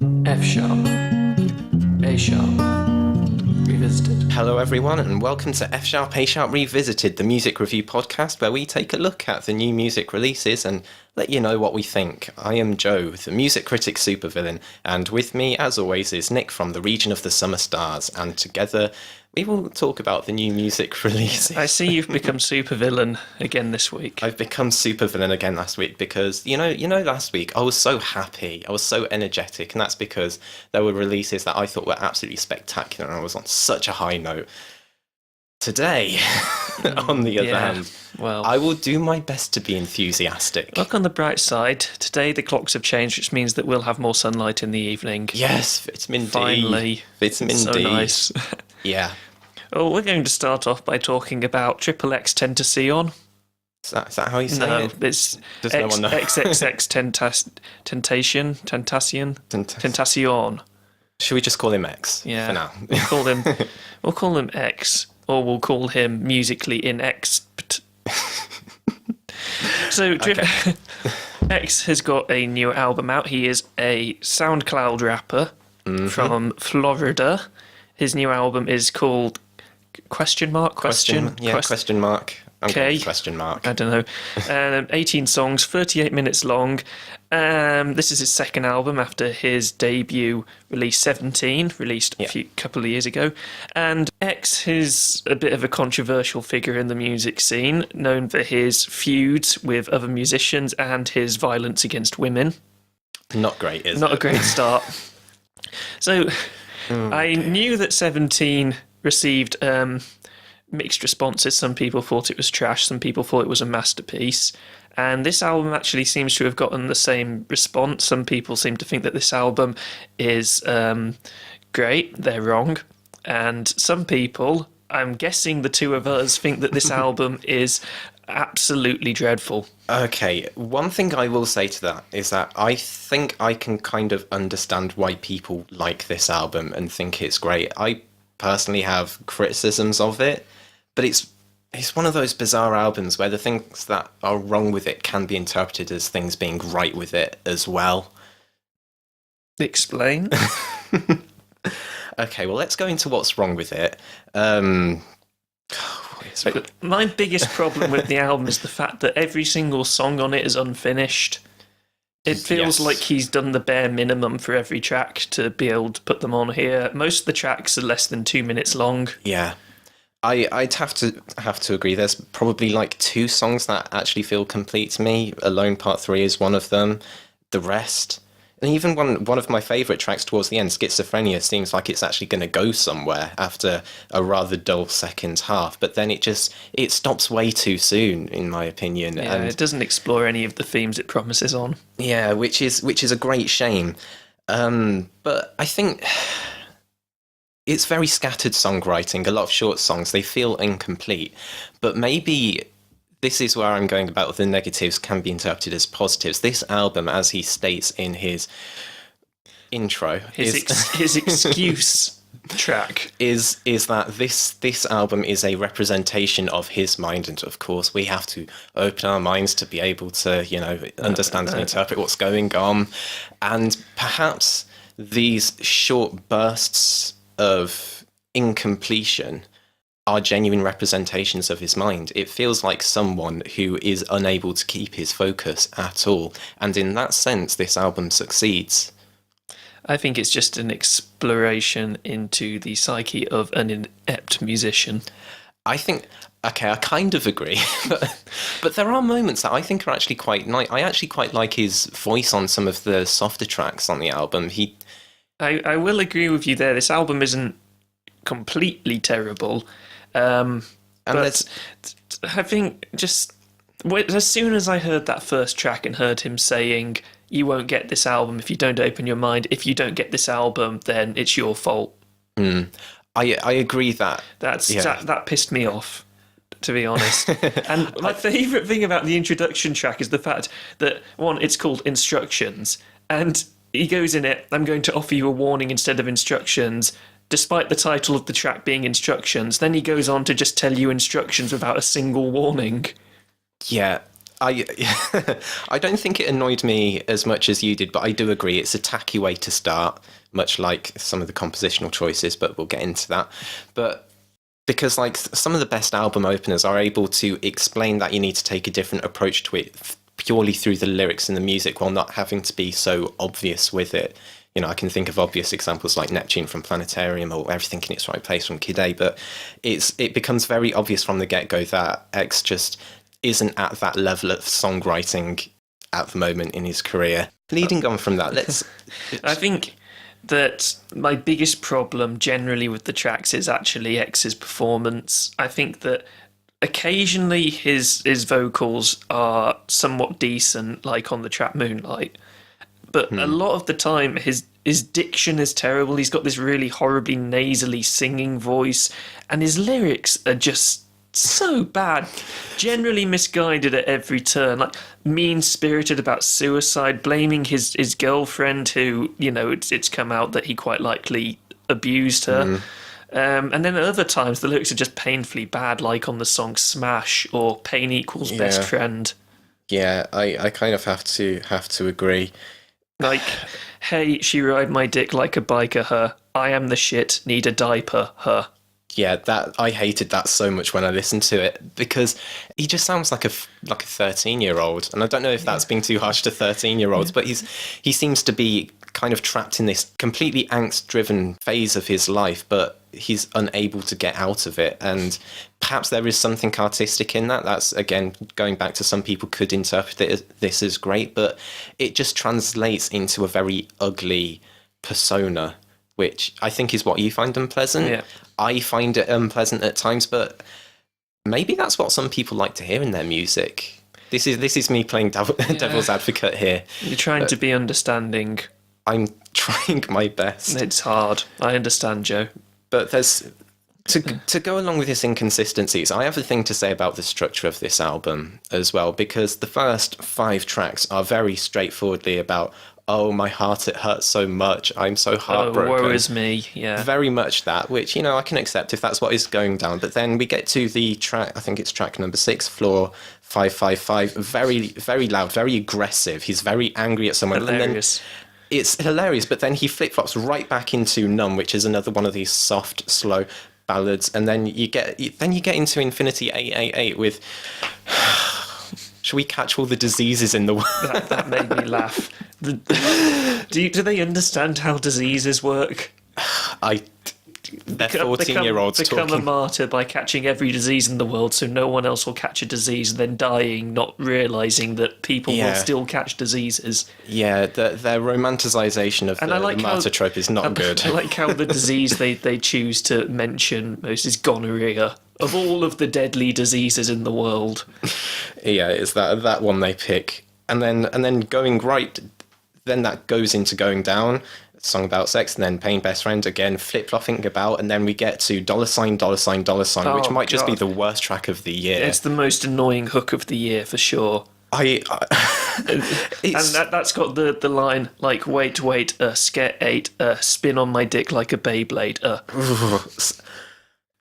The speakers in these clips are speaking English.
F sharp, A sharp, revisited. Hello everyone and welcome to F sharp, A sharp revisited, the music review podcast where we take a look at the new music releases and let you know what we think. I am Joe, the music critic supervillain, and with me as always is Nick from the region of the summer stars, and together we will talk about the new music releases. I see you've become supervillain again this week. I've become supervillain again last week because, you know, last week I was so happy, I was so energetic, and that's because there were releases that I thought were absolutely spectacular and I was on such a high note. Today, on the other hand, well, I will do my best to be enthusiastic. Look on the bright side. Today the clocks have changed, which means that we'll have more sunlight in the evening. Yes, vitamin D. Finally. Vitamin so D. Nice. Yeah. Well, we're going to start off by talking about XXXTentacion. Is that how you say No, it? it's Does no one know? Tentacion. Should we just call him X Yeah. for now? We'll call him X, or we'll call him musically inexpt. So X has got a new album out. He is a SoundCloud rapper from Florida. His new album is called question mark. Question mark. I'm Okay. going question mark. I don't know. 18 songs, 38 minutes long. This is his second album after his debut release 17, released a couple of years ago. And X is a bit of a controversial figure in the music scene, known for his feuds with other musicians and his violence against women. Not great, is it? Not a great start. So I knew that 17 received mixed responses. Some people thought it was trash, some people thought it was a masterpiece. And this album actually seems to have gotten the same response. Some people seem to think that this album is great. They're wrong. And some people, I'm guessing the two of us, think that this album is absolutely dreadful. Okay, one thing I will say to that is that I think I can kind of understand why people like this album and think it's great. I personally have criticisms of it, but it's one of those bizarre albums where the things that are wrong with it can be interpreted as things being right with it as well. Explain. Okay, well, let's go into what's wrong with it. My biggest problem with the album is the fact that every single song on it is unfinished. It feels like he's done the bare minimum for every track to be able to put them on here. Most of the tracks are less than 2 minutes long. Yeah. I'd have to agree. There's probably like 2 songs that actually feel complete to me. Alone Part 3 is one of them. The rest, and even one of my favourite tracks towards the end, Schizophrenia, seems like it's actually going to go somewhere after a rather dull second half. But then it stops way too soon, in my opinion. Yeah, and it doesn't explore any of the themes it promises on. Yeah, which is a great shame. But I think it's very scattered songwriting, a lot of short songs, they feel incomplete. But maybe this is where I'm going about the negatives can be interpreted as positives. This album, as he states in his intro, his excuse track is that this album is a representation of his mind, and of course we have to open our minds to be able to, understand and interpret what's going on. And perhaps these short bursts of incompletion are genuine representations of his mind. It feels like someone who is unable to keep his focus at all, and in that sense this album succeeds. I think it's just an exploration into the psyche of an inept musician. I think, okay, I kind of agree, but there are moments that I think are actually quite nice. I actually quite like his voice on some of the softer tracks on the album. I will agree with you there. This album isn't completely terrible, but I think just as soon as I heard that first track and heard him saying, "You won't get this album if you don't open your mind. If you don't get this album, then it's your fault." I agree that that pissed me off, to be honest. And my favourite thing about the introduction track is the fact that, one, it's called Instructions, and he goes in it, "I'm going to offer you a warning instead of instructions," despite the title of the track being Instructions. Then he goes on to just tell you instructions without a single warning. Yeah, I I don't think it annoyed me as much as you did, but I do agree it's a tacky way to start, much like some of the compositional choices, but we'll get into that. But because like some of the best album openers are able to explain that you need to take a different approach to it purely through the lyrics and the music while not having to be so obvious with it. You know, I can think of obvious examples like Neptune from Planetarium or Everything in Its Right Place from Kid A, but it becomes very obvious from the get-go that X just isn't at that level of songwriting at the moment in his career. Leading on from that, I think that my biggest problem generally with the tracks is actually X's performance. I think that occasionally his vocals are somewhat decent, like on the track Moonlight. But a lot of the time, his diction is terrible. He's got this really horribly nasally singing voice, and his lyrics are just so bad. Generally misguided at every turn, like mean-spirited about suicide, blaming his girlfriend, who, you know, it's come out that he quite likely abused her. And then at other times, the lyrics are just painfully bad, like on the song Smash or Pain Equals Best Friend. Yeah, I kind of have to agree. Like, hey, she ride my dick like a biker, her. I am the shit, need a diaper, her. Yeah, that I hated that so much when I listened to it because he just sounds like a 13-year-old, and I don't know if that's being too harsh to 13-year-olds, but he seems to be kind of trapped in this completely angst-driven phase of his life, but he's unable to get out of it. And perhaps there is something artistic in that. That's, again, going back to some people could interpret this as great, but it just translates into a very ugly persona, which I think is what you find unpleasant. Yeah. I find it unpleasant at times, but maybe that's what some people like to hear in their music. This is me playing devil's advocate here. You're trying to be understanding. I'm trying my best. It's hard. I understand, Joe. But there's to go along with this inconsistencies, I have a thing to say about the structure of this album as well, because the first 5 tracks are very straightforwardly about, oh, my heart, it hurts so much, I'm so heartbroken. Oh, woe is me, yeah. Very much that, which, you know, I can accept if that's what is going down. But then we get to the track, I think it's track number 6, Floor 555, very, very loud, very aggressive. He's very angry at someone. Hilarious. And then it's hilarious, but then he flip-flops right back into Numb, which is another one of these soft, slow ballads. And then you get into Infinity 888 with... Shall we catch all the diseases in the world? That made me laugh. Do they understand how diseases work? They're 14-year-olds become talking. a martyr by catching every disease in the world, so no one else will catch a disease, and then dying, not realising that people will still catch diseases. Yeah, their romanticisation of the martyr trope is not good. I like how the disease they choose to mention most is gonorrhea. Of all of the deadly diseases in the world. Yeah, it's that one they pick. And then going right, then that goes into Going Down, song about sex, and then Pain Best Friend, again, flip-flopping about, and then we get to $, $, which might just be the worst track of the year. It's the most annoying hook of the year, for sure. And that's got the line, like, wait, sket 8, spin on my dick like a Beyblade,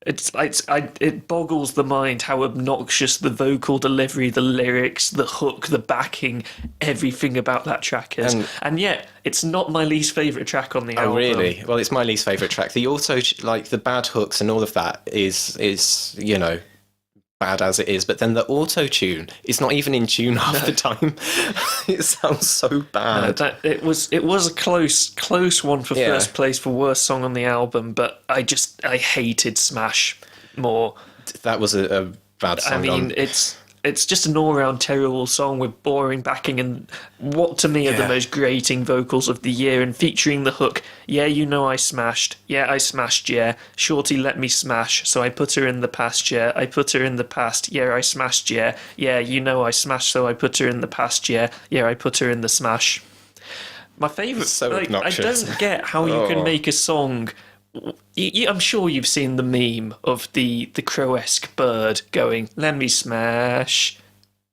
It boggles the mind how obnoxious the vocal delivery, the lyrics, the hook, the backing, everything about that track is. And yet, it's not my least favourite track on the album. Oh, really? Well, it's my least favourite track. The auto, like, the bad hooks and all of that is you know, bad as it is, but then the auto-tune is not even in tune half the time. It sounds so bad. No, it was a close one for first place for worst song on the album, but I hated Smash more. That was a bad song. I mean, it's just an all-round terrible song with boring backing and what to me are the most grating vocals of the year, and featuring the hook, yeah, you know I smashed, yeah, I smashed, yeah, shorty let me smash, so I put her in the past, yeah, I put her in the past, yeah, I smashed, yeah, you know I smashed, so I put her in the past, yeah, I put her in the smash. My favourite, so obnoxious. I don't get how you can make a song... I'm sure you've seen the meme of the crow-esque bird going, let me smash.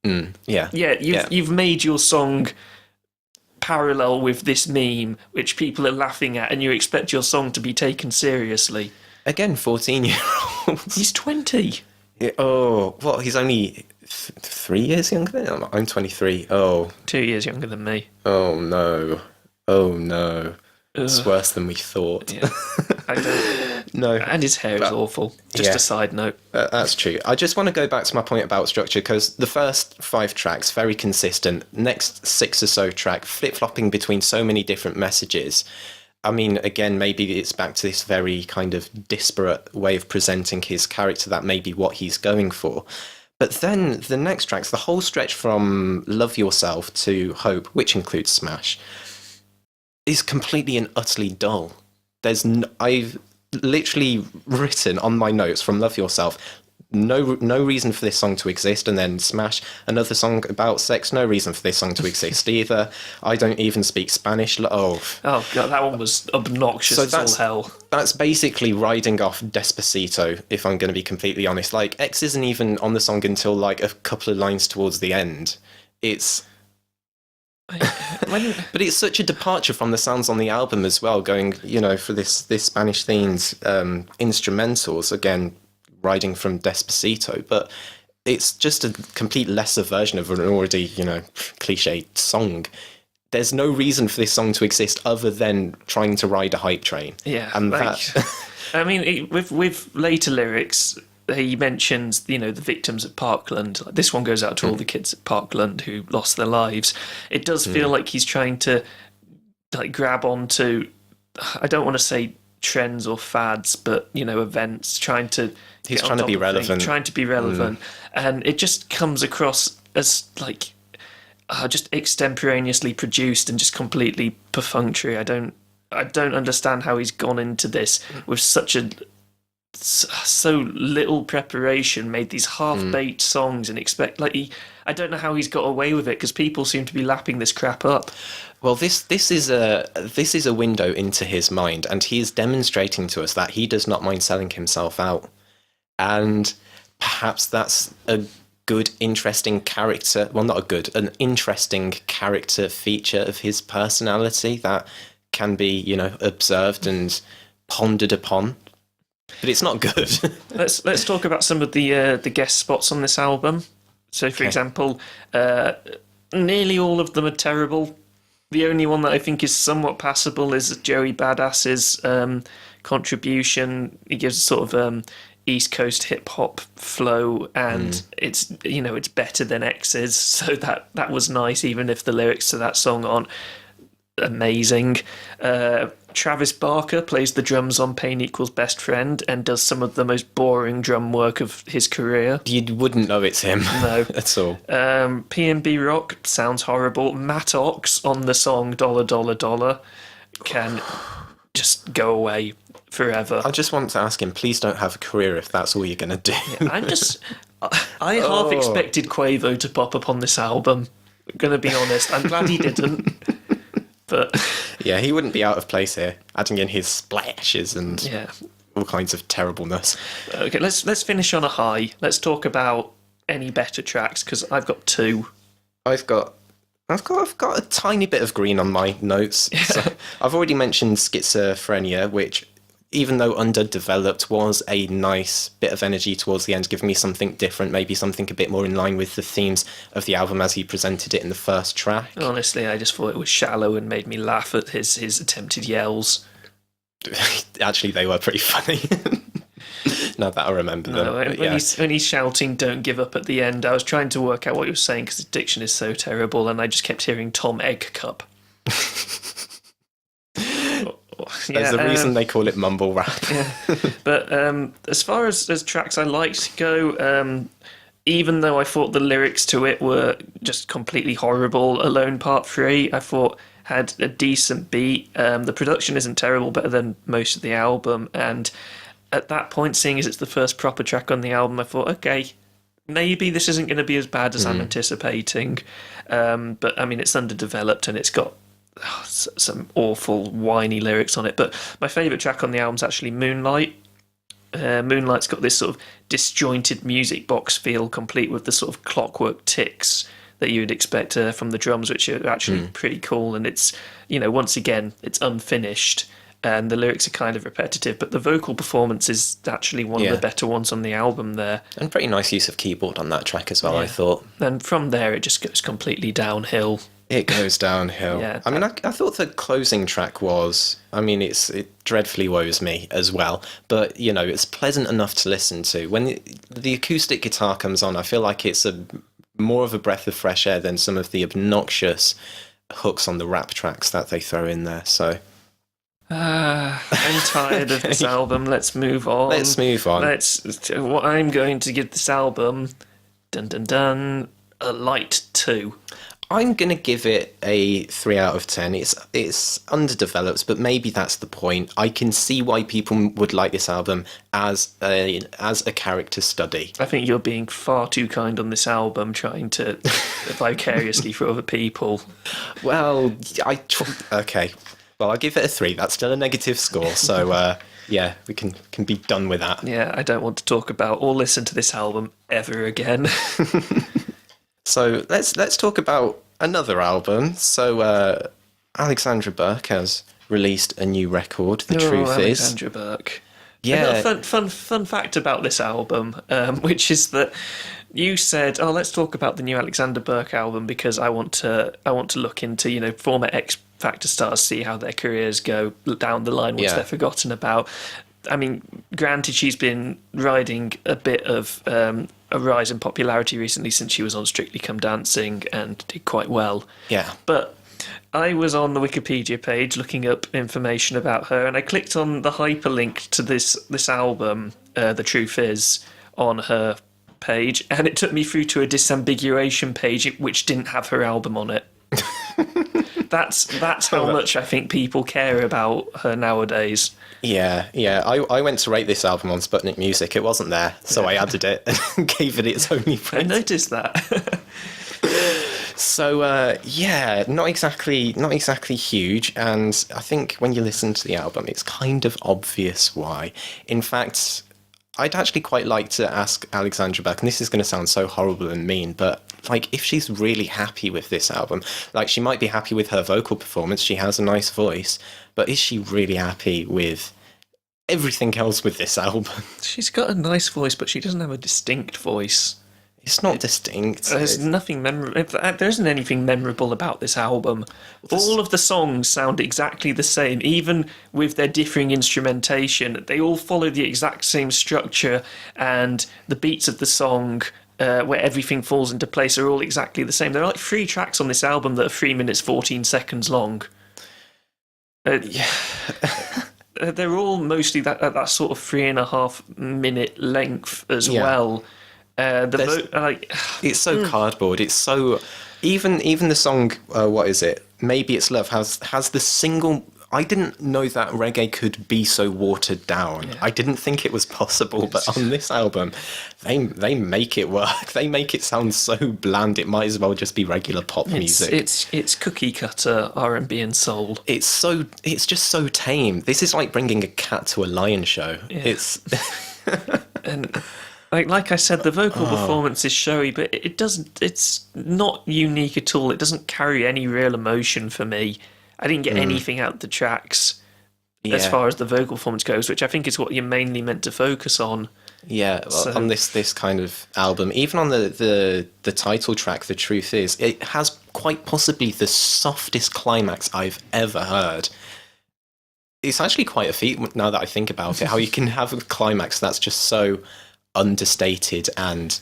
You've made your song parallel with this meme, which people are laughing at, and you expect your song to be taken seriously. Again, 14-year-olds. He's 20. Oh, well, he's only 3 years younger than him? I'm 23. Oh. 2 years younger than me. Oh, no. Oh, no. It's Ugh. worse than we thought. Yeah. I don't... No. And his hair is awful. Just yeah. a side note. That's true. I just want to go back to my point about structure, because the first 5 tracks, very consistent. Next 6 or so track, flip-flopping between so many different messages. I mean, again, maybe it's back to this very kind of disparate way of presenting his character. That may be what he's going for. But then the next tracks, the whole stretch from Love Yourself to Hope, which includes Smash, is completely and utterly dull. I've literally written on my notes from Love Yourself, no reason for this song to exist, and then Smash, another song about sex, no reason for this song to exist either. I don't even speak Spanish. Oh God, that one was obnoxious as all hell. That's basically riding off Despacito, if I'm going to be completely honest. Like, X isn't even on the song until like a couple of lines towards the end. It's... But it's such a departure from the sounds on the album as well, going, for this Spanish themed instrumentals, again, riding from Despacito, but it's just a complete lesser version of an already, cliched song. There's no reason for this song to exist other than trying to ride a hype train. Yeah, and I mean, with later lyrics, he mentions, the victims at Parkland. This one goes out to all the kids at Parkland who lost their lives. It does feel like he's trying to grab onto, I don't want to say trends or fads, but events, he's trying to be relevant. And it just comes across as just extemporaneously produced and just completely perfunctory. I don't understand how he's gone into this with so little preparation, made these half-baked songs, and I don't know how he's got away with it, because people seem to be lapping this crap up. Well, this is a window into his mind, and he is demonstrating to us that he does not mind selling himself out, and perhaps that's a good, interesting character. Well, not a good, an interesting character feature of his personality that can be, observed and pondered upon. But it's not good. Let's talk about some of the guest spots on this album. So, for example, nearly all of them are terrible. The only one that I think is somewhat passable is Joey Badass's contribution. He gives a sort of East Coast hip hop flow, and it's better than X's. So that was nice, even if the lyrics to that song aren't amazing. Travis Barker plays the drums on Pain Equals Best Friend and does some of the most boring drum work of his career. You wouldn't know it's him. No. At all. P&B Rock sounds horrible. Matt Ox on the song Dollar Dollar Dollar can just go away forever. I just want to ask him, please don't have a career if that's all you're going to do. Yeah, I half expected Quavo to pop up on this album. I'm going to be honest. I'm glad he didn't. But yeah, he wouldn't be out of place here, adding in his splashes and all kinds of terribleness. Okay, let's finish on a high. Let's talk about any better tracks, because I've got 2. I've got a tiny bit of green on my notes. Yeah. So I've already mentioned Schizophrenia, which, even though underdeveloped, was a nice bit of energy towards the end, giving me something different, maybe something a bit more in line with the themes of the album as he presented it in the first track. Honestly, I just thought it was shallow and made me laugh at his attempted yells. Actually, they were pretty funny. Now that I remember them. When he's shouting "Don't give up" at the end, I was trying to work out what he was saying because his diction is so terrible, and I just kept hearing Tom Egg Cup. There's a reason they call it mumble rap. Yeah. But as far as tracks I liked go, even though I thought the lyrics to it were just completely horrible, Alone Part 3, I thought had a decent beat. The production isn't terrible, better than most of the album. And at that point, seeing as it's the first proper track on the album, I thought, okay, maybe this isn't going to be as bad as I'm anticipating. But I mean, it's underdeveloped and it's got some awful whiny lyrics on it. But my favourite track on the album is actually Moonlight. Moonlight's got this sort of disjointed music box feel, complete with the sort of clockwork ticks that you'd expect from the drums, which are actually pretty cool. And it's, once again, it's unfinished. and the lyrics are kind of repetitive, but the vocal performance is actually one of the better ones on the album there. And pretty nice use of keyboard on that track as well, I thought. And from there, it just goes completely downhill. It goes downhill. Yeah. I mean, I thought the closing track was, I mean, it dreadfully woes me as well, but, you know, it's pleasant enough to listen to. When the acoustic guitar comes on, I feel like it's more of a breath of fresh air than some of the obnoxious hooks on the rap tracks that they throw in there, so... I'm tired of this album. Let's move on. Let's move on. What I'm going to give this album, a light 2. I'm going to give it a 3 out of 10. It's underdeveloped, but maybe that's the point. I can see why people would like this album as a character study. I think you're being far too kind on this album, trying to vicariously for other people. Well, okay. Well, I'll give it a 3. That's still a negative score, so yeah, we can be done with that. Yeah, I don't want to talk about or listen to this album ever again. So let's talk about another album. So Alexandra Burke has released a new record. The truth is, Alexandra Burke. Yeah. A fun fact about this album, which is that you said, "Oh, let's talk about the new Alexandra Burke album because I want to look into former X Factor stars, see how their careers go down the line once they're forgotten about." I mean, granted, she's been riding a bit of a rise in popularity recently since she was on Strictly Come Dancing and did quite well. Yeah. But I was on the Wikipedia page looking up information about her, and I clicked on the hyperlink to this album, The Truth Is, on her page, and it took me through to a disambiguation page which didn't have her album on it. That's how much I think people care about her nowadays. Yeah. I went to rate this album on Sputnik Music. It wasn't there, so I added it and gave it its only I praise. noticed that. So yeah, not exactly huge, and I think when you listen to the album, it's kind of obvious why. In fact, I'd actually quite like to ask Alexandra Burke, and this is going to sound so horrible and mean, but like if she's really happy with this album, like she might be happy with her vocal performance, she has a nice voice, but is she really happy with everything else with this album? She's got a nice voice, but she doesn't have a distinct voice. It's not distinct. There's nothing memorable. There isn't anything memorable about this album. All of the songs sound exactly the same, even with their differing instrumentation. They all follow the exact same structure, and the beats of the song, where everything falls into place, are all exactly the same. There are like 3 tracks on this album that are 3 minutes 14 seconds long. They're all mostly that sort of 3.5 minute length as well. It's so cardboard. It's so even the song. What is it? Maybe It's Love has the single. I didn't know that reggae could be so watered down. Yeah. I didn't think it was possible, but on this album, they make it work. They make it sound so bland. It might as well just be regular pop music. It's cookie cutter R&B and soul. It's just so tame. This is like bringing a cat to a lion show. Yeah. It's and. Like I said, the vocal performance is showy, but it doesn't. It's not unique at all. It doesn't carry any real emotion for me. I didn't get anything out of the tracks as far as the vocal performance goes, which I think is what you're mainly meant to focus on. Yeah, well, on this kind of album, even on the title track, The Truth Is, it has quite possibly the softest climax I've ever heard. It's actually quite a feat now that I think about it, how you can have a climax that's just so understated and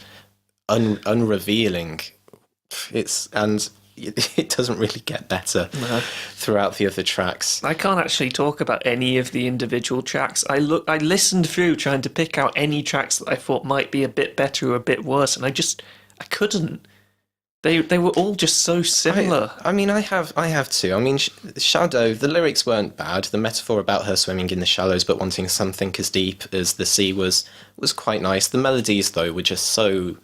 unrevealing. It doesn't really get better throughout the other tracks. I can't actually talk about any of the individual tracks. I listened through trying to pick out any tracks that I thought might be a bit better or a bit worse, and I couldn't. They were all just so similar. I mean, I have too. I mean, Shadow, the lyrics weren't bad. The metaphor about her swimming in the shallows but wanting something as deep as the sea was quite nice. The melodies, though, were just so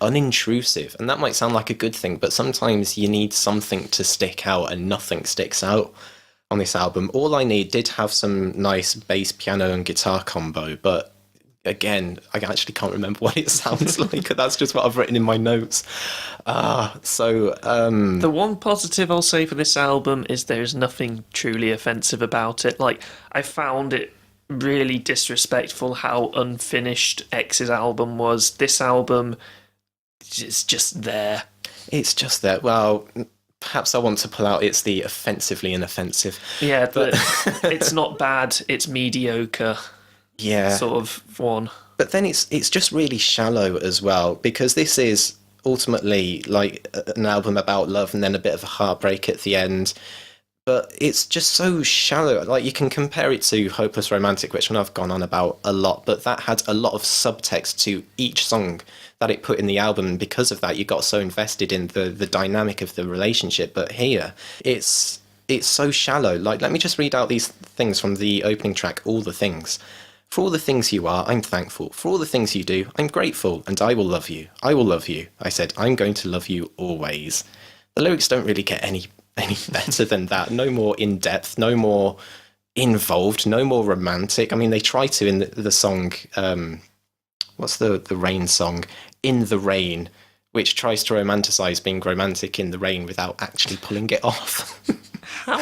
unintrusive. And that might sound like a good thing, but sometimes you need something to stick out, and nothing sticks out on this album. All I Need did have some nice bass, piano, and guitar combo, but again, I actually can't remember what it sounds like. That's just what I've written in my notes. The one positive I'll say for this album is there's nothing truly offensive about it. Like, I found it really disrespectful how unfinished X's album was. This album is just there. It's just there. Well, perhaps I want to pull out it's the offensively inoffensive. Yeah, but it's not bad, it's mediocre. Yeah. Sort of one. But then it's just really shallow as well, because this is ultimately like an album about love and then a bit of a heartbreak at the end. But it's just so shallow. Like, you can compare it to Hopeless Romantic, which I've gone on about a lot, but that had a lot of subtext to each song that it put in the album. And because of that, you got so invested in the dynamic of the relationship. But here, it's so shallow. Like, let me just read out these things from the opening track, All the Things. For all the things you are, I'm thankful. For all the things you do, I'm grateful, and I will love you. I will love you. I said, I'm going to love you always. The lyrics don't really get any better than that. No more in-depth, no more involved, no more romantic. I mean, they try to in the song, what's the Rain song? In the Rain, which tries to romanticize being romantic in the rain without actually pulling it off. How?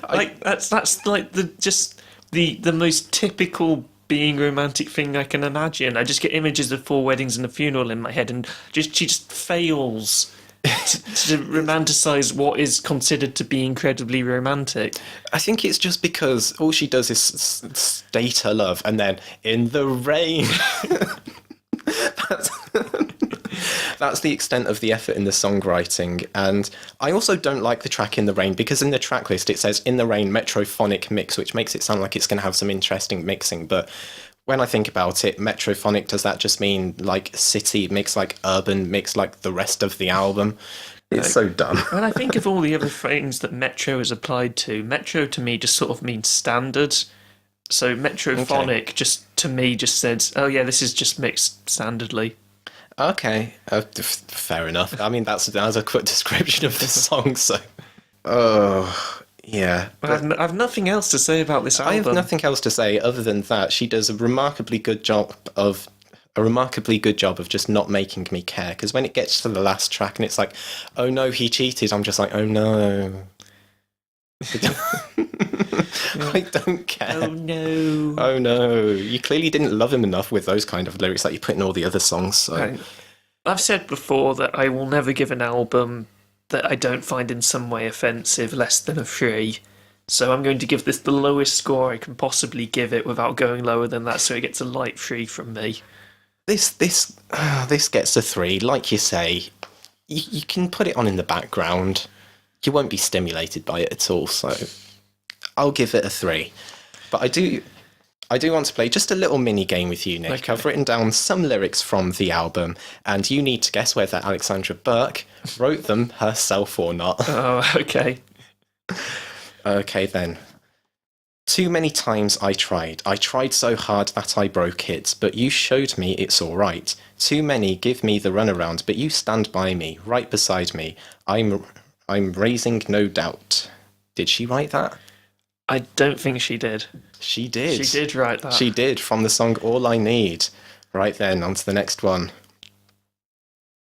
Like, that's like the most typical being romantic thing I can imagine. I just get images of 4 weddings and a funeral in my head, and she just fails to romanticize what is considered to be incredibly romantic. I think it's just because all she does is state her love, and then in the rain. That's the extent of the effort in the songwriting. And I also don't like the track In the Rain, because in the track list it says In the Rain Metrophonic Mix, which makes it sound like it's going to have some interesting mixing. But when I think about it, metrophonic, does that just mean like city mix, like urban mix, like the rest of the album? It's so dumb. When I think of all the other things that metro is applied to, metro to me just sort of means standard. So metrophonic just to me just says, oh yeah, this is just mixed standardly. Okay, fair enough. I mean, that's a quick description of the song, so... Oh, yeah. But I've nothing else to say about this album. I have nothing else to say other than that she does a remarkably good job of just not making me care, because when it gets to the last track and it's like, oh no, he cheated, I'm just like, oh no. I don't care. Oh no. Oh no. You clearly didn't love him enough with those kind of lyrics that you put in all the other songs. So. Right. I've said before that I will never give an album that I don't find in some way offensive less than a 3. So I'm going to give this the lowest score I can possibly give it without going lower than that, so it gets a light 3 from me. This gets a 3. Like you say, you can put it on in the background. You won't be stimulated by it at all, so I'll give it a 3. But I do want to play just a little mini game with you, Nick. Okay. I've written down some lyrics from the album, and you need to guess whether Alexandra Burke wrote them herself or not. Oh, okay. Okay, then. Too many times I tried so hard that I broke it, but you showed me it's alright. Too many give me the runaround, but you stand by me, right beside me. I'm raising no doubt. Did she write that? I don't think she did. She did. She did write that. She did, from the song All I Need. Right then, on to the next one.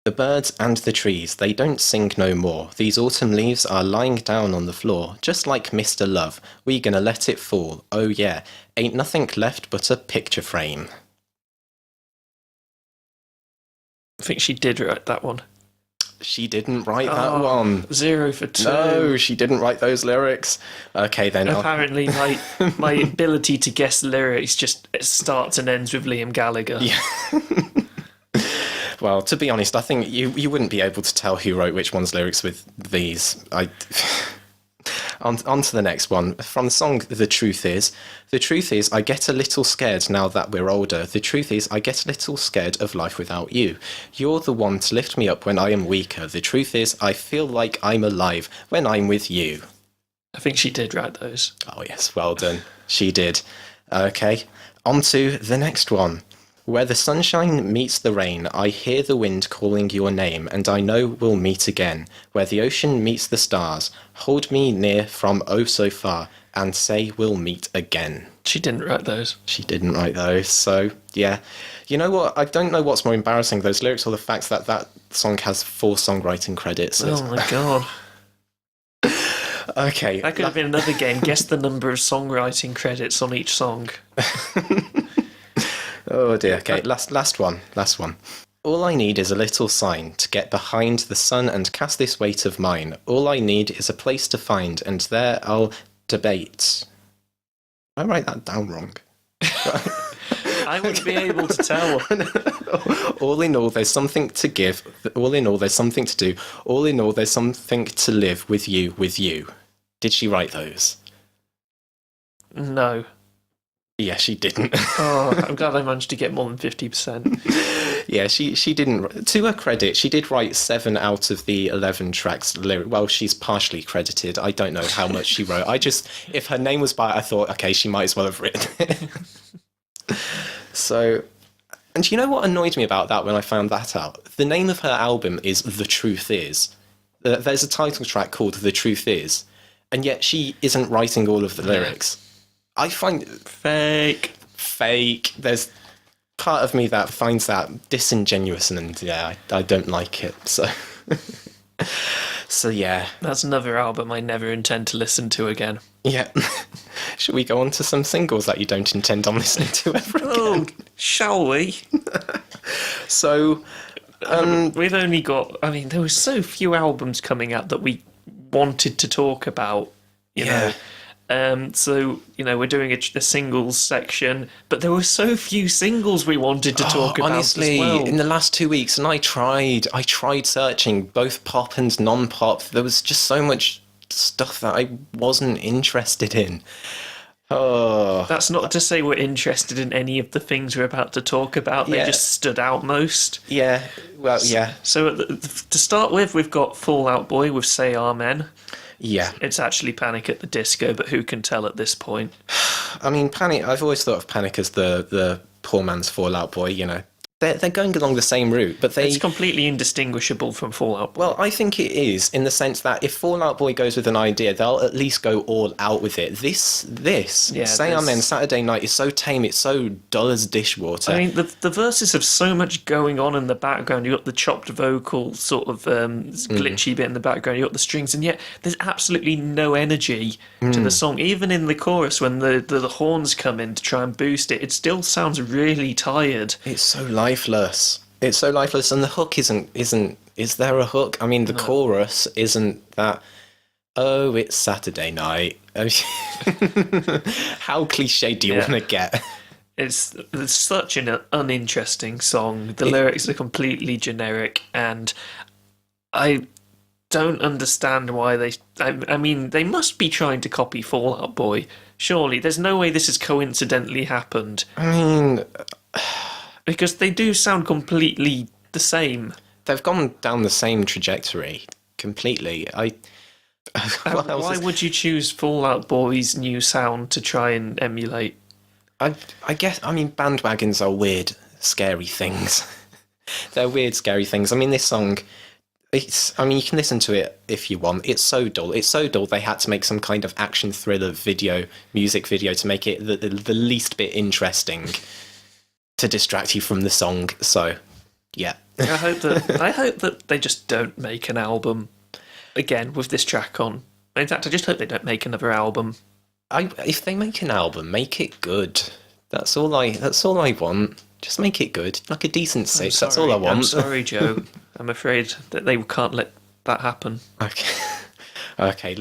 The birds and the trees, they don't sing no more. These autumn leaves are lying down on the floor, just like Mr. Love. We gonna let it fall, oh yeah. Ain't nothing left but a picture frame. I think she did write that one. She didn't write that one. 0 for 2. No, she didn't write those lyrics. Okay, then. Apparently, my ability to guess lyrics just starts and ends with Liam Gallagher. Yeah. Well, to be honest, I think you wouldn't be able to tell who wrote which one's lyrics with these. On to the next one. From the song The Truth Is, I get a little scared now that we're older. The truth is, I get a little scared of life without you. You're the one to lift me up when I am weaker. The truth is, I feel like I'm alive when I'm with you. I think she did write those. Oh yes, well done. She did. Okay, on to the next one. Where the sunshine meets the rain, I hear the wind calling your name, and I know we'll meet again. Where the ocean meets the stars, hold me near from oh so far, and say we'll meet again. She didn't write those. She didn't write those. So, yeah. You know what? I don't know what's more embarrassing, those lyrics or the fact that that song has 4 songwriting credits. Oh my god. Okay. That could have been another game. Guess the number of songwriting credits on each song. Oh dear. Okay, last one. All I need is a little sign to get behind the sun and cast this weight of mine. All I need is a place to find, and there I'll debate. I write that down wrong. I wouldn't be able to tell. All in all, there's something to give. All in all, there's something to do. All in all, there's something to live with you, with you. Did she write those? No. Yeah, she didn't. Oh, I'm glad I managed to get more than 50%. Yeah, she didn't. To her credit, she did write 7 out of the 11 tracks. Well, she's partially credited. I don't know how much she wrote. If her name was by it, I thought, okay, she might as well have written it. So, and you know what annoyed me about that when I found that out? The name of her album is The Truth Is. There's a title track called The Truth Is, and yet she isn't writing all of the lyrics. I find Fake. There's part of me that finds that disingenuous, and yeah, I don't like it. So yeah. That's another album I never intend to listen to again. Yeah. Should we go on to some singles that you don't intend on listening to ever again? Oh, shall we? So, we've only got... I mean, there were so few albums coming out that we wanted to talk about, you know. So, you know, we're doing a singles section, but there were so few singles we wanted to talk about honestly, as well. in the last 2 weeks, and I tried searching both pop and non-pop. There was just so much stuff that I wasn't interested in. Oh, that's not to say we're interested in any of the things we're about to talk about. They just stood out most. Yeah, well, yeah. So to start with, we've got Fall Out Boy with Say Amen. Yeah. It's actually Panic at the Disco, but who can tell at this point? I mean, Panic, I've always thought of Panic as the poor man's Fall Out Boy, you know. They're going along the same route, but it's completely indistinguishable from Fall Out Boy. Well, I think it is, in the sense that if Fall Out Boy goes with an idea, they'll at least go all out with it. This Say Amen, Saturday Night is so tame, it's so dull as dishwater. I mean, the verses have so much going on in the background. You've got the chopped vocal sort of glitchy bit in the background, you've got the strings, and yet there's absolutely no energy to the song. Even in the chorus, when the horns come in to try and boost it, it still sounds really tired. It's so lifeless. It's so lifeless, and the hook isn't. Is there a hook? I mean, the chorus isn't that. Oh, it's Saturday night. How cliche do you want to get? It's such an uninteresting song. The lyrics are completely generic, and I don't understand why they. I mean, they must be trying to copy Fall Out Boy. Surely, there's no way this has coincidentally happened. I mean. Because they do sound completely the same. They've gone down the same trajectory completely. Why would you choose Fall Out Boy's new sound to try and emulate? I guess, I mean, bandwagons are weird, scary things. They're weird, scary things. I mean, this song, you can listen to it if you want. It's so dull. It's so dull they had to make some kind of action thriller music video to make it the least bit interesting. To distract you from the song, so yeah. I hope that they just don't make an album again with this track on. In fact, I just hope they don't make another album. If they make an album, make it good. That's all I want. Just make it good, like a decent 6. That's all I want. I'm sorry, Joe. I'm afraid that they can't let that happen. Okay,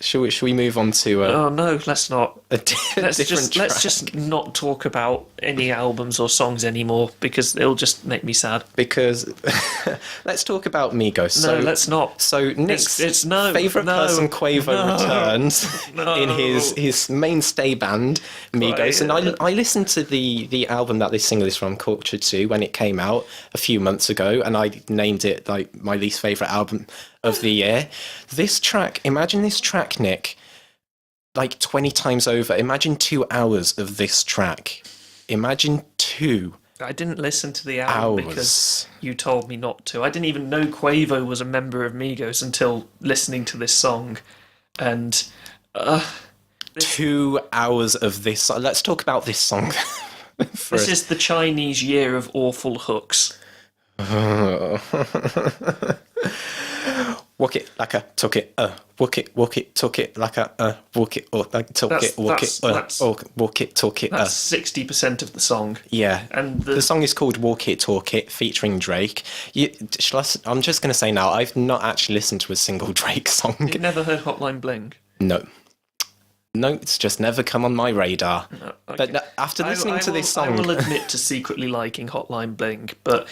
shall we move on to oh no, let's not. Let's just not talk about any albums or songs anymore, because it'll just make me sad. Because let's talk about Migos. No, let's not. So Nick's favourite person, Quavo, returns in his mainstay band, Migos, and I listened to the album that this single is from, Culture 2, when it came out a few months ago, and I named it like my least favourite album of the year. Imagine this track, Nick, like 20 times over. Imagine 2 hours of this track. Imagine 2 I didn't listen to the album because you told me not to. I didn't even know Quavo was a member of Migos until listening to this song. And 2 hours of this. Let's talk about this song. This is the Chinese year of awful hooks. Walk it like a took it, walk it, took it like a walk it, or like took it, walk it, walk it, took it. That's 60% of the song. Yeah, and the song is called "Walk It, Talk It," featuring Drake. I'm just gonna say now, I've not actually listened to a single Drake song. You've never heard Hotline Bling? No, it's just never come on my radar. No, okay. But after listening to this song, I will admit to secretly liking Hotline Bling, but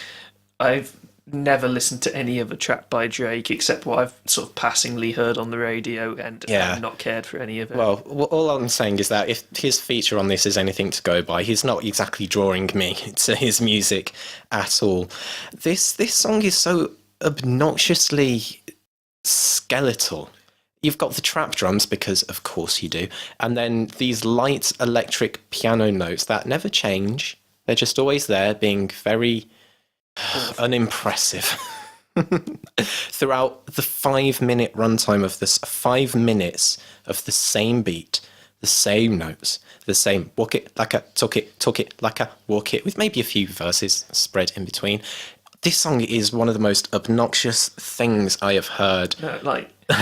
I've never listened to any other track by Drake except what I've sort of passingly heard on the radio, and not cared for any of it. Well, all I'm saying is that if his feature on this is anything to go by, he's not exactly drawing me to his music at all. This song is so obnoxiously skeletal. You've got the trap drums, because of course you do, and then these light electric piano notes that never change. They're just always there, being very unimpressive. Throughout the 5-minute runtime of this, 5 minutes of the same beat, the same notes, the same walk it like a talk it like a walk it, with maybe a few verses spread in between. This song is one of the most obnoxious things I have heard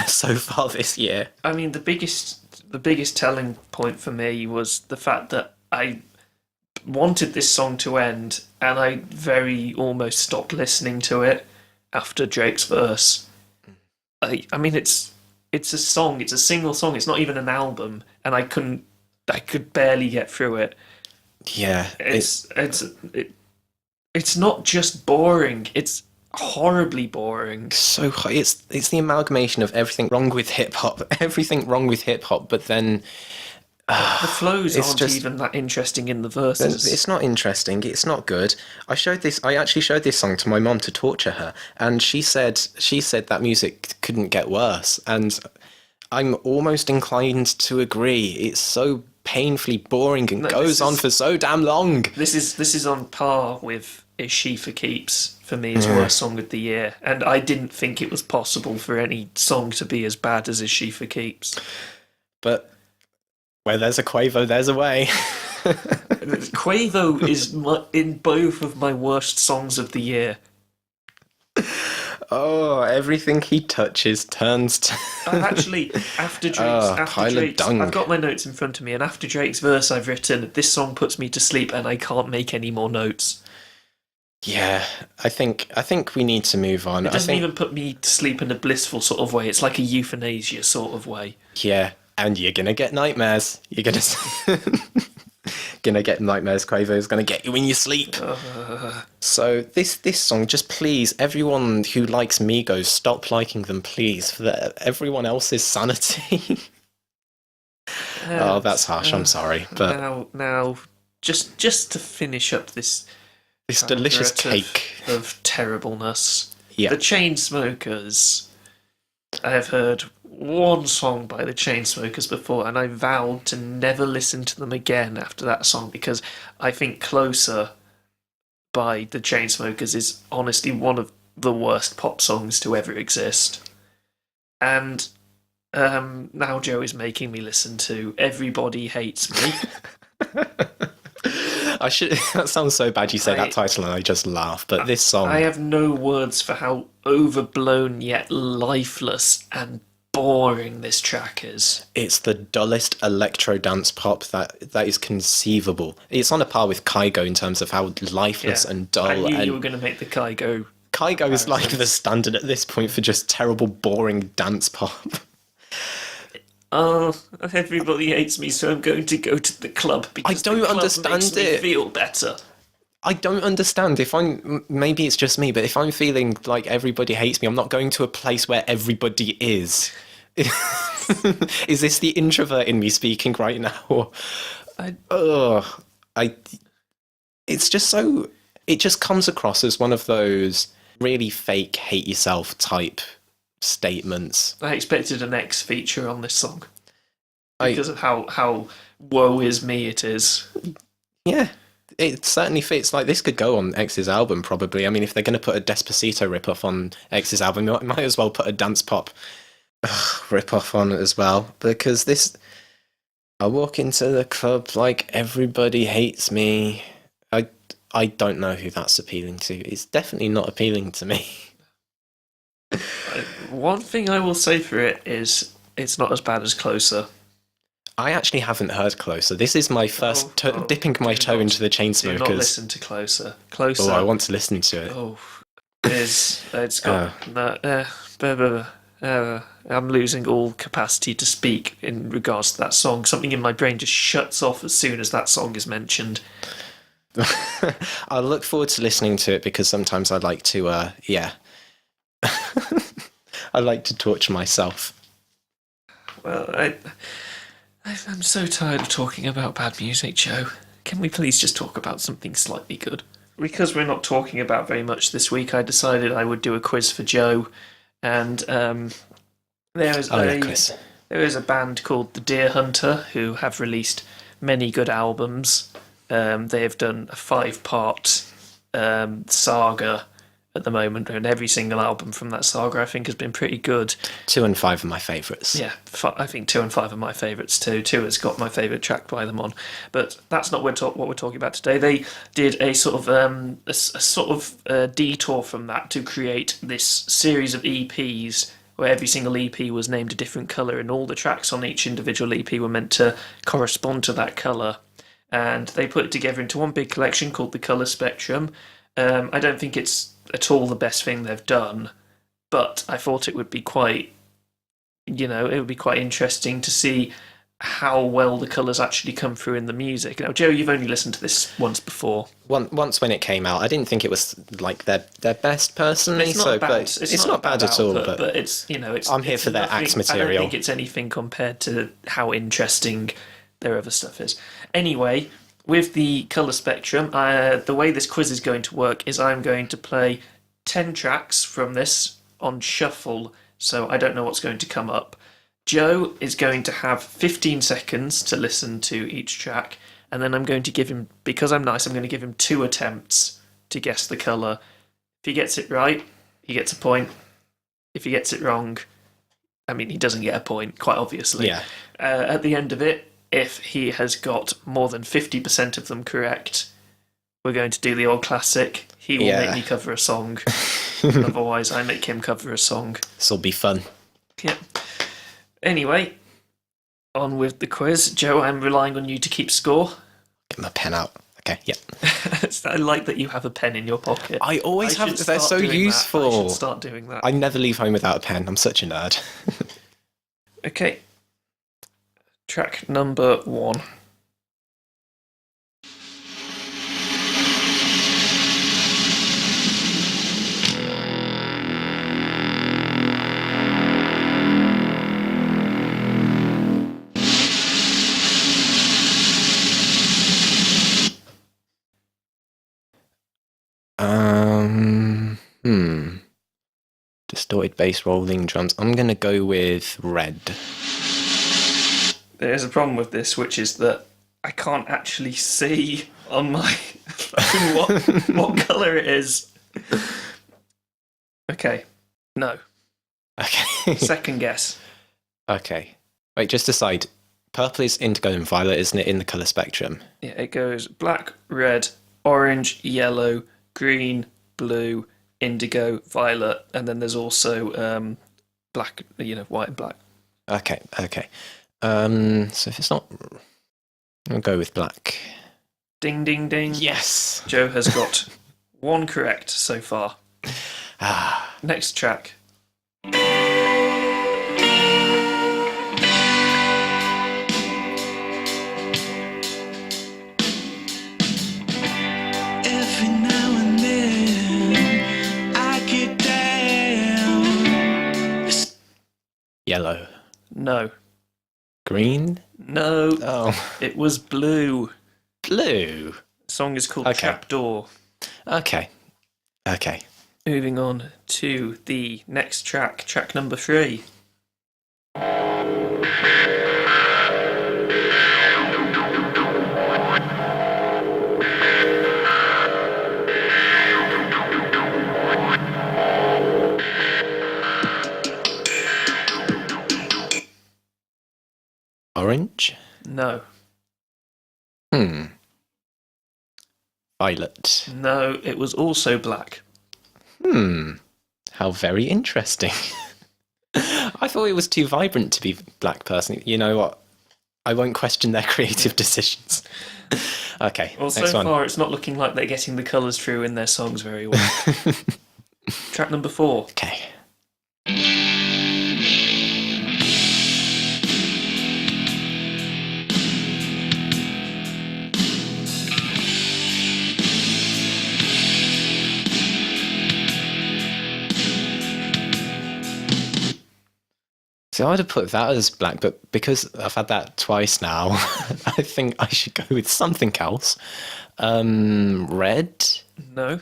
so far this year. I mean, the biggest telling point for me was the fact that I wanted this song to end, and I very almost stopped listening to it after Drake's verse. I mean, it's a song, it's a single song, it's not even an album, and I could barely get through it. Yeah, it's not just boring, it's horribly boring. So it's the amalgamation of everything wrong with hip hop, but then the flows aren't even that interesting in the verses. It's not interesting. It's not good. I actually showed this song to my mom to torture her, and she said that music couldn't get worse. And I'm almost inclined to agree. It's so painfully boring and goes on for so damn long. This is on par with "Is She for Keeps" for me as worst song of the year, and I didn't think it was possible for any song to be as bad as "Is She for Keeps." But where there's a Quavo, there's a way. Quavo is in both of my worst songs of the year. Oh, everything he touches turns to... Actually, after Drake's, I've got my notes in front of me, and after Drake's verse I've written, "This song puts me to sleep and I can't make any more notes." Yeah, I think we need to move on. It doesn't even put me to sleep in a blissful sort of way. It's like a euthanasia sort of way. Yeah. And you're going to get nightmares. You're going to get nightmares. Quavo's going to get you in your sleep. So this song, just please, everyone who likes Migos, stop liking them, please, for everyone else's sanity. Oh, that's harsh. I'm sorry. But now, just to finish up this delicious cake of terribleness, yeah. The Chainsmokers. I have heard one song by the Chainsmokers before, and I vowed to never listen to them again after that song, because I think "Closer" by the Chainsmokers is honestly one of the worst pop songs to ever exist. And now Joe is making me listen to "Everybody Hates Me." That sounds so bad you say that title and I just laugh, but this song... I have no words for how overblown yet lifeless and boring this track is. It's the dullest electro dance pop that is conceivable. It's on a par with Kygo in terms of how lifeless and dull. I knew you were going to make the Kygo. Kygo is like the standard at this point for just terrible, boring dance pop. Oh, everybody hates me, so I'm going to go to the club because I don't the club understand makes me feel better. I don't understand. Maybe it's just me, but if I'm feeling like everybody hates me, I'm not going to a place where everybody is. Is this the introvert in me speaking right now? It's just so... It just comes across as one of those really fake hate yourself type statements. I expected an X feature on this song because of how woe is me it is. Yeah, it certainly fits. Like, this could go on X's album probably. I mean, if they're going to put a Despacito ripoff on X's album, they might as well put a dance pop ripoff on it as well, because this I walk into the club like everybody hates me. I don't know who that's appealing to. It's definitely not appealing to me. One thing I will say for it is it's not as bad as Closer. I actually haven't heard Closer. This is my first dipping my toe into the Chainsmokers. Do not listen to Closer. Closer. Oh, I want to listen to it. Oh, it's got I'm losing all capacity to speak in regards to that song. Something in my brain just shuts off as soon as that song is mentioned. I look forward to listening to it because sometimes I like to, I like to torture myself. Well, I'm so tired of talking about bad music, Joe. Can we please just talk about something slightly good? Because we're not talking about very much this week, I decided I would do a quiz for Joe, and there is a band called The Deer Hunter who have released many good albums. They have done a 5-part saga at the moment, and every single album from that saga I think has been pretty good. 2 and 5 are my favourites. Yeah, I think 2 and 5 are my favourites too. 2 has got my favourite track by them on, but that's not what we're talking about today. They did a sort of detour from that to create this series of EPs where every single EP was named a different colour, and all the tracks on each individual EP were meant to correspond to that colour. And they put it together into one big collection called the Colour Spectrum. I don't think it's at all the best thing they've done, but I thought it would be quite interesting to see how well the colours actually come through in the music. Now, Joe, you've only listened to this once before. Once when it came out, I didn't think it was like their best personally. It's not bad at all. But it's I'm here for their axe material. I don't think it's anything compared to how interesting their other stuff is. Anyway, with the colour spectrum, the way this quiz is going to work is I'm going to play 10 tracks from this on shuffle, so I don't know what's going to come up. Joe is going to have 15 seconds to listen to each track, and then I'm going to give him, because I'm nice, I'm going to give him 2 attempts to guess the colour. If he gets it right, he gets a point. If he gets it wrong, I mean, he doesn't get a point, quite obviously. Yeah. At the end of it, if he has got more than 50% of them correct, we're going to do the old classic. He will make me cover a song. Otherwise, I make him cover a song. This'll be fun. Yeah. Anyway, on with the quiz. Joe, I'm relying on you to keep score. Get my pen out. Okay, yeah. I like that you have a pen in your pocket. I always have. They're so useful. I should start doing that. I never leave home without a pen. I'm such a nerd. Okay. Track number 1. Distorted bass, rolling drums. I'm gonna go with red. There's a problem with this, which is that I can't actually see on my phone what colour it is. Okay. No. Okay. Second guess. Okay. Wait, just decide. Purple is indigo and violet, isn't it, in the colour spectrum? Yeah, it goes black, red, orange, yellow, green, blue, indigo, violet, and then there's also black, white and black. Okay. So if it's not, I'll go with black. Ding, ding, ding. Yes! Joe has got 1 correct so far. Next track. Every now and then I get down. Yellow. No. Green? No. Oh. It was blue. Blue. The song is called Trapdoor. Okay. Moving on to the next track, track number 3. Orange? No. Violet. No, it was also black. How very interesting. I thought it was too vibrant to be black personally. You know what? I won't question their creative decisions. Okay, Well, so next one. far it's not looking like they're getting the colours through in their songs very well. Track number 4. Okay. So I would have put that as black, but because I've had that twice now, I think I should go with something else. Red? No.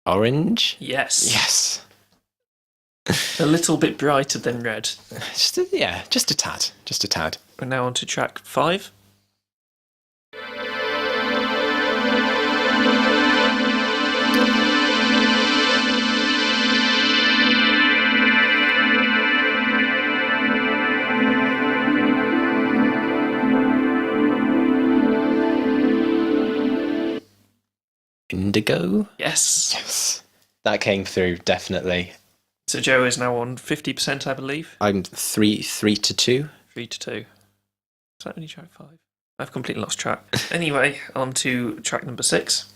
Orange? Yes. Yes. A little bit brighter than red. Just a tad. Just a tad. We're now on to track 5. Indigo? Yes. Yes. That came through, definitely. So Joe is now on 50%, I believe. I'm 3 to 2. 3 to 2. Is that only track 5? I've completely lost track. Anyway, on to track number 6.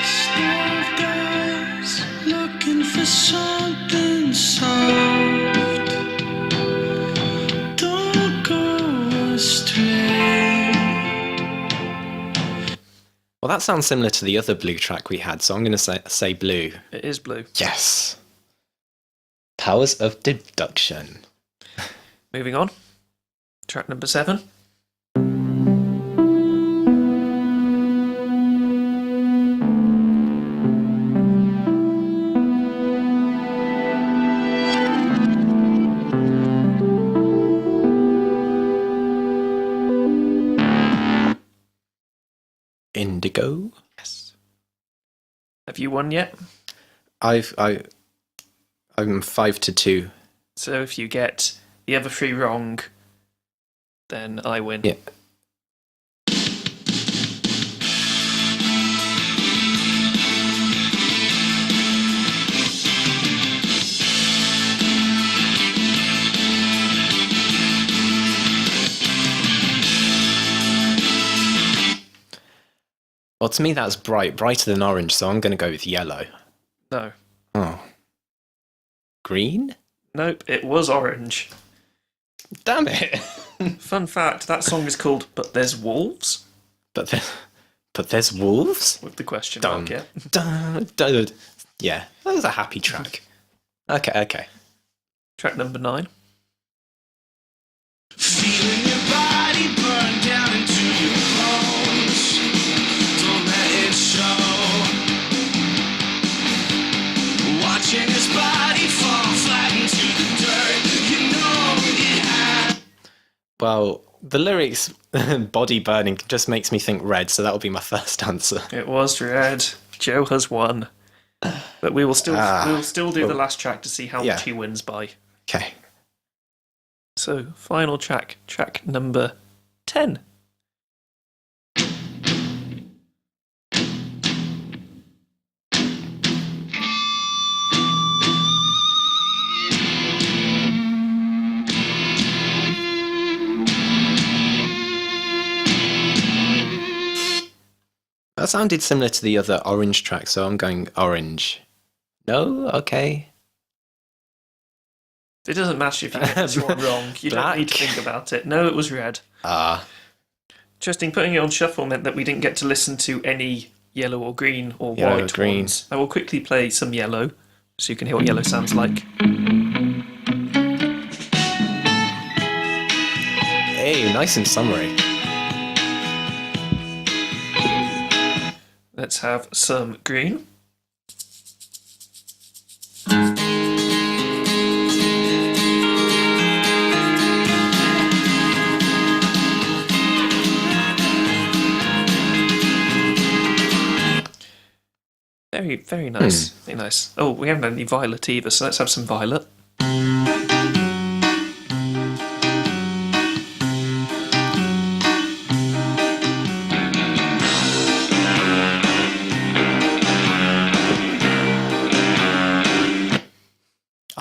Starved eyes looking for something soft. Don't go astray. Well, that sounds similar to the other blue track we had, so I'm going to say blue. It is blue. Yes. Powers of deduction. Moving on. Track number 7. Indigo? Yes. Have you won yet? I'm 5 to 2. So if you get the other 3 wrong, then I win. Yeah. Well, to me that's brighter than orange, so I'm going to go with yellow. No. Oh. Green? Nope, it was orange. Damn it. Fun fact, that song is called But There's Wolves? But there's wolves? With the question Dun, mark, yeah. dun, dun, dun. Yeah, that was a happy track. Okay. Track number 9. Feeling your body burn down into your bones. Don't let it show. Watching his body fall flat into the dirt. You know it had. Well, the lyrics, body burning, just makes me think red, so that would be my first answer. It was red. Joe has won. But we will still do the last track to see how much he wins by. Okay. So, final track, track number 10. That sounded similar to the other orange track, so I'm going orange. No? Okay. It doesn't matter if you get this one wrong. You don't need to think about it. No, it was red. Interesting, putting it on shuffle meant that we didn't get to listen to any yellow or green or Yellow, white green. ones. I will quickly play some yellow so you can hear what yellow sounds like. Hey, nice and summery. Let's have some green. Very, very nice. Very nice. Oh, we haven't had any violet either, so let's have some violet. I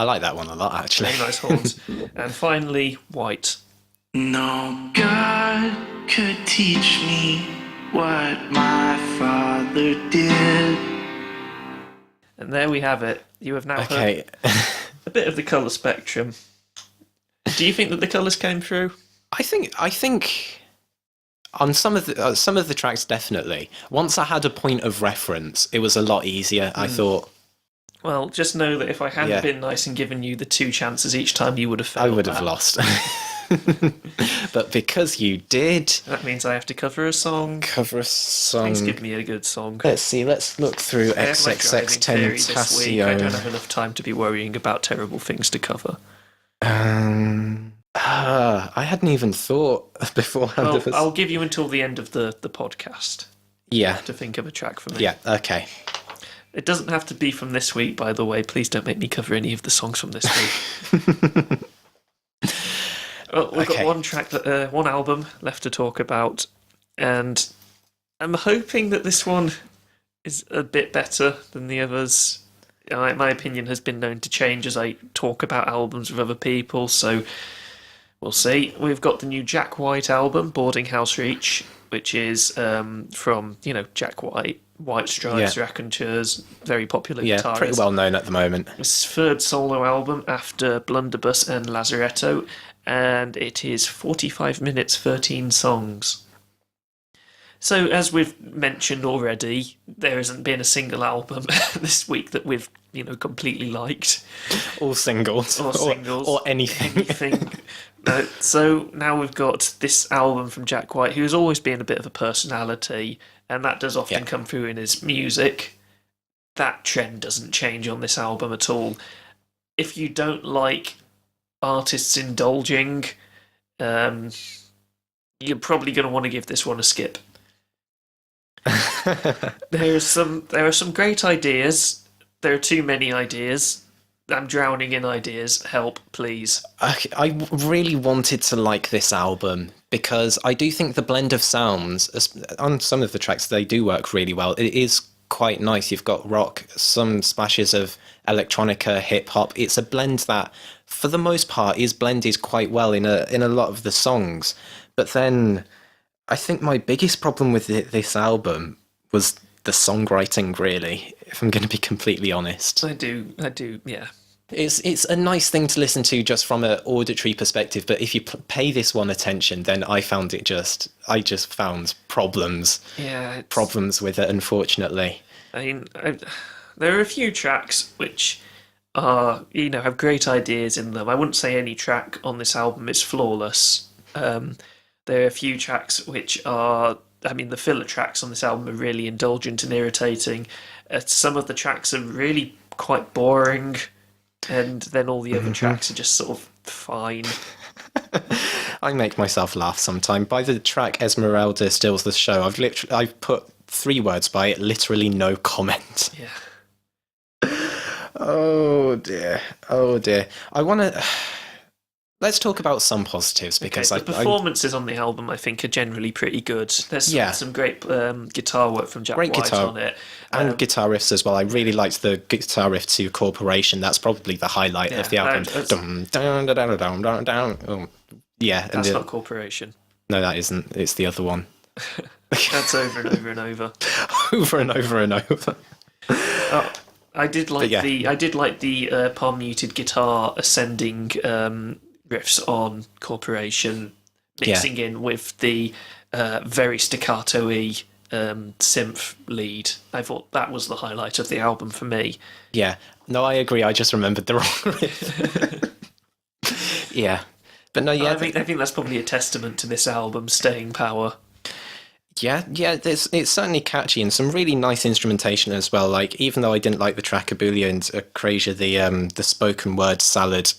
like that one a lot, actually. Very nice horns. And finally, White. No God could teach me what my father did. And there we have it. You have now Okay. heard a bit of the colour spectrum. Do you think that the colours came through? I think on some of the tracks, definitely. Once I had a point of reference, it was a lot easier. I thought. Well, just know that if I hadn't been nice and given you the 2 chances each time, you would have failed. I would have lost. But because you did, That means I have to cover a song. cover a song. Please give me a good song. Let's see. Let's look through I have my driving theory this week. I don't XXXTentacion. have enough time to be worrying about terrible things to cover. I hadn't even thought beforehand Well, of I'll give you until the end of the podcast Yeah. to think of a track for me. Yeah. Okay. It doesn't have to be from this week, by the way. Please don't make me cover any of the songs from this week. Well, we've got one album left to talk about, and I'm hoping that this one is a bit better than the others. My opinion has been known to change as I talk about albums with other people, so we'll see. We've got the new Jack White album, Boarding House Reach, which is from, Jack White, White Stripes, Raconteurs, very popular guitarist. Pretty well known at the moment. His third solo album after Blunderbuss and Lazaretto, and it is 45 minutes, 13 songs. So, as we've mentioned already, there hasn't been a single album this week that we've, completely liked. All singles. Or singles. Or anything. So now we've got this album from Jack White, who's always been a bit of a personality, and that does often come through in his music. That trend doesn't change on this album at all. If you don't like artists indulging, you're probably going to want to give this one a skip. There are some great ideas. There are too many ideas. I'm drowning in ideas. Help, please. I really wanted to like this album because I do think the blend of sounds on some of the tracks, they do work really well. It is quite nice. You've got rock, some splashes of electronica, hip hop. It's a blend that, for the most part, is blended quite well in a lot of the songs. But then, I think my biggest problem with this album was the songwriting. Really, if I'm going to be completely honest, I do, yeah. It's a nice thing to listen to just from an auditory perspective, but if you pay this one attention, then I found found problems. Yeah, problems with it, unfortunately. I mean, there are a few tracks which are, have great ideas in them. I wouldn't say any track on this album is flawless. There are a few tracks which are, the filler tracks on this album are really indulgent and irritating. Some of the tracks are really quite boring. And then all the other tracks are just sort of fine. I make myself laugh sometime. By the track Esmeralda Steals the Show, I've put 3 words by it, literally no comment. Yeah. Oh dear. Let's talk about some positives because the performances on the album, I think, are generally pretty good. There's some great guitar work from Jack White on it. And guitar riffs as well. I really liked the guitar riff to Corporation. That's probably the highlight of the album. That's not Corporation. No, that isn't. It's the other one. That's over and over and over. Over and over and over. I did like the palm muted guitar ascending riffs on Corporation, mixing in with the very staccato-y synth lead. I thought that was the highlight of the album for me. Yeah, no, I agree. I just remembered the wrong riff. Yeah, but no, yeah, I think that's probably a testament to this album's staying power. Yeah, it's certainly catchy and some really nice instrumentation as well. Like, even though I didn't like the track Abulia and Acrasia, the spoken word salad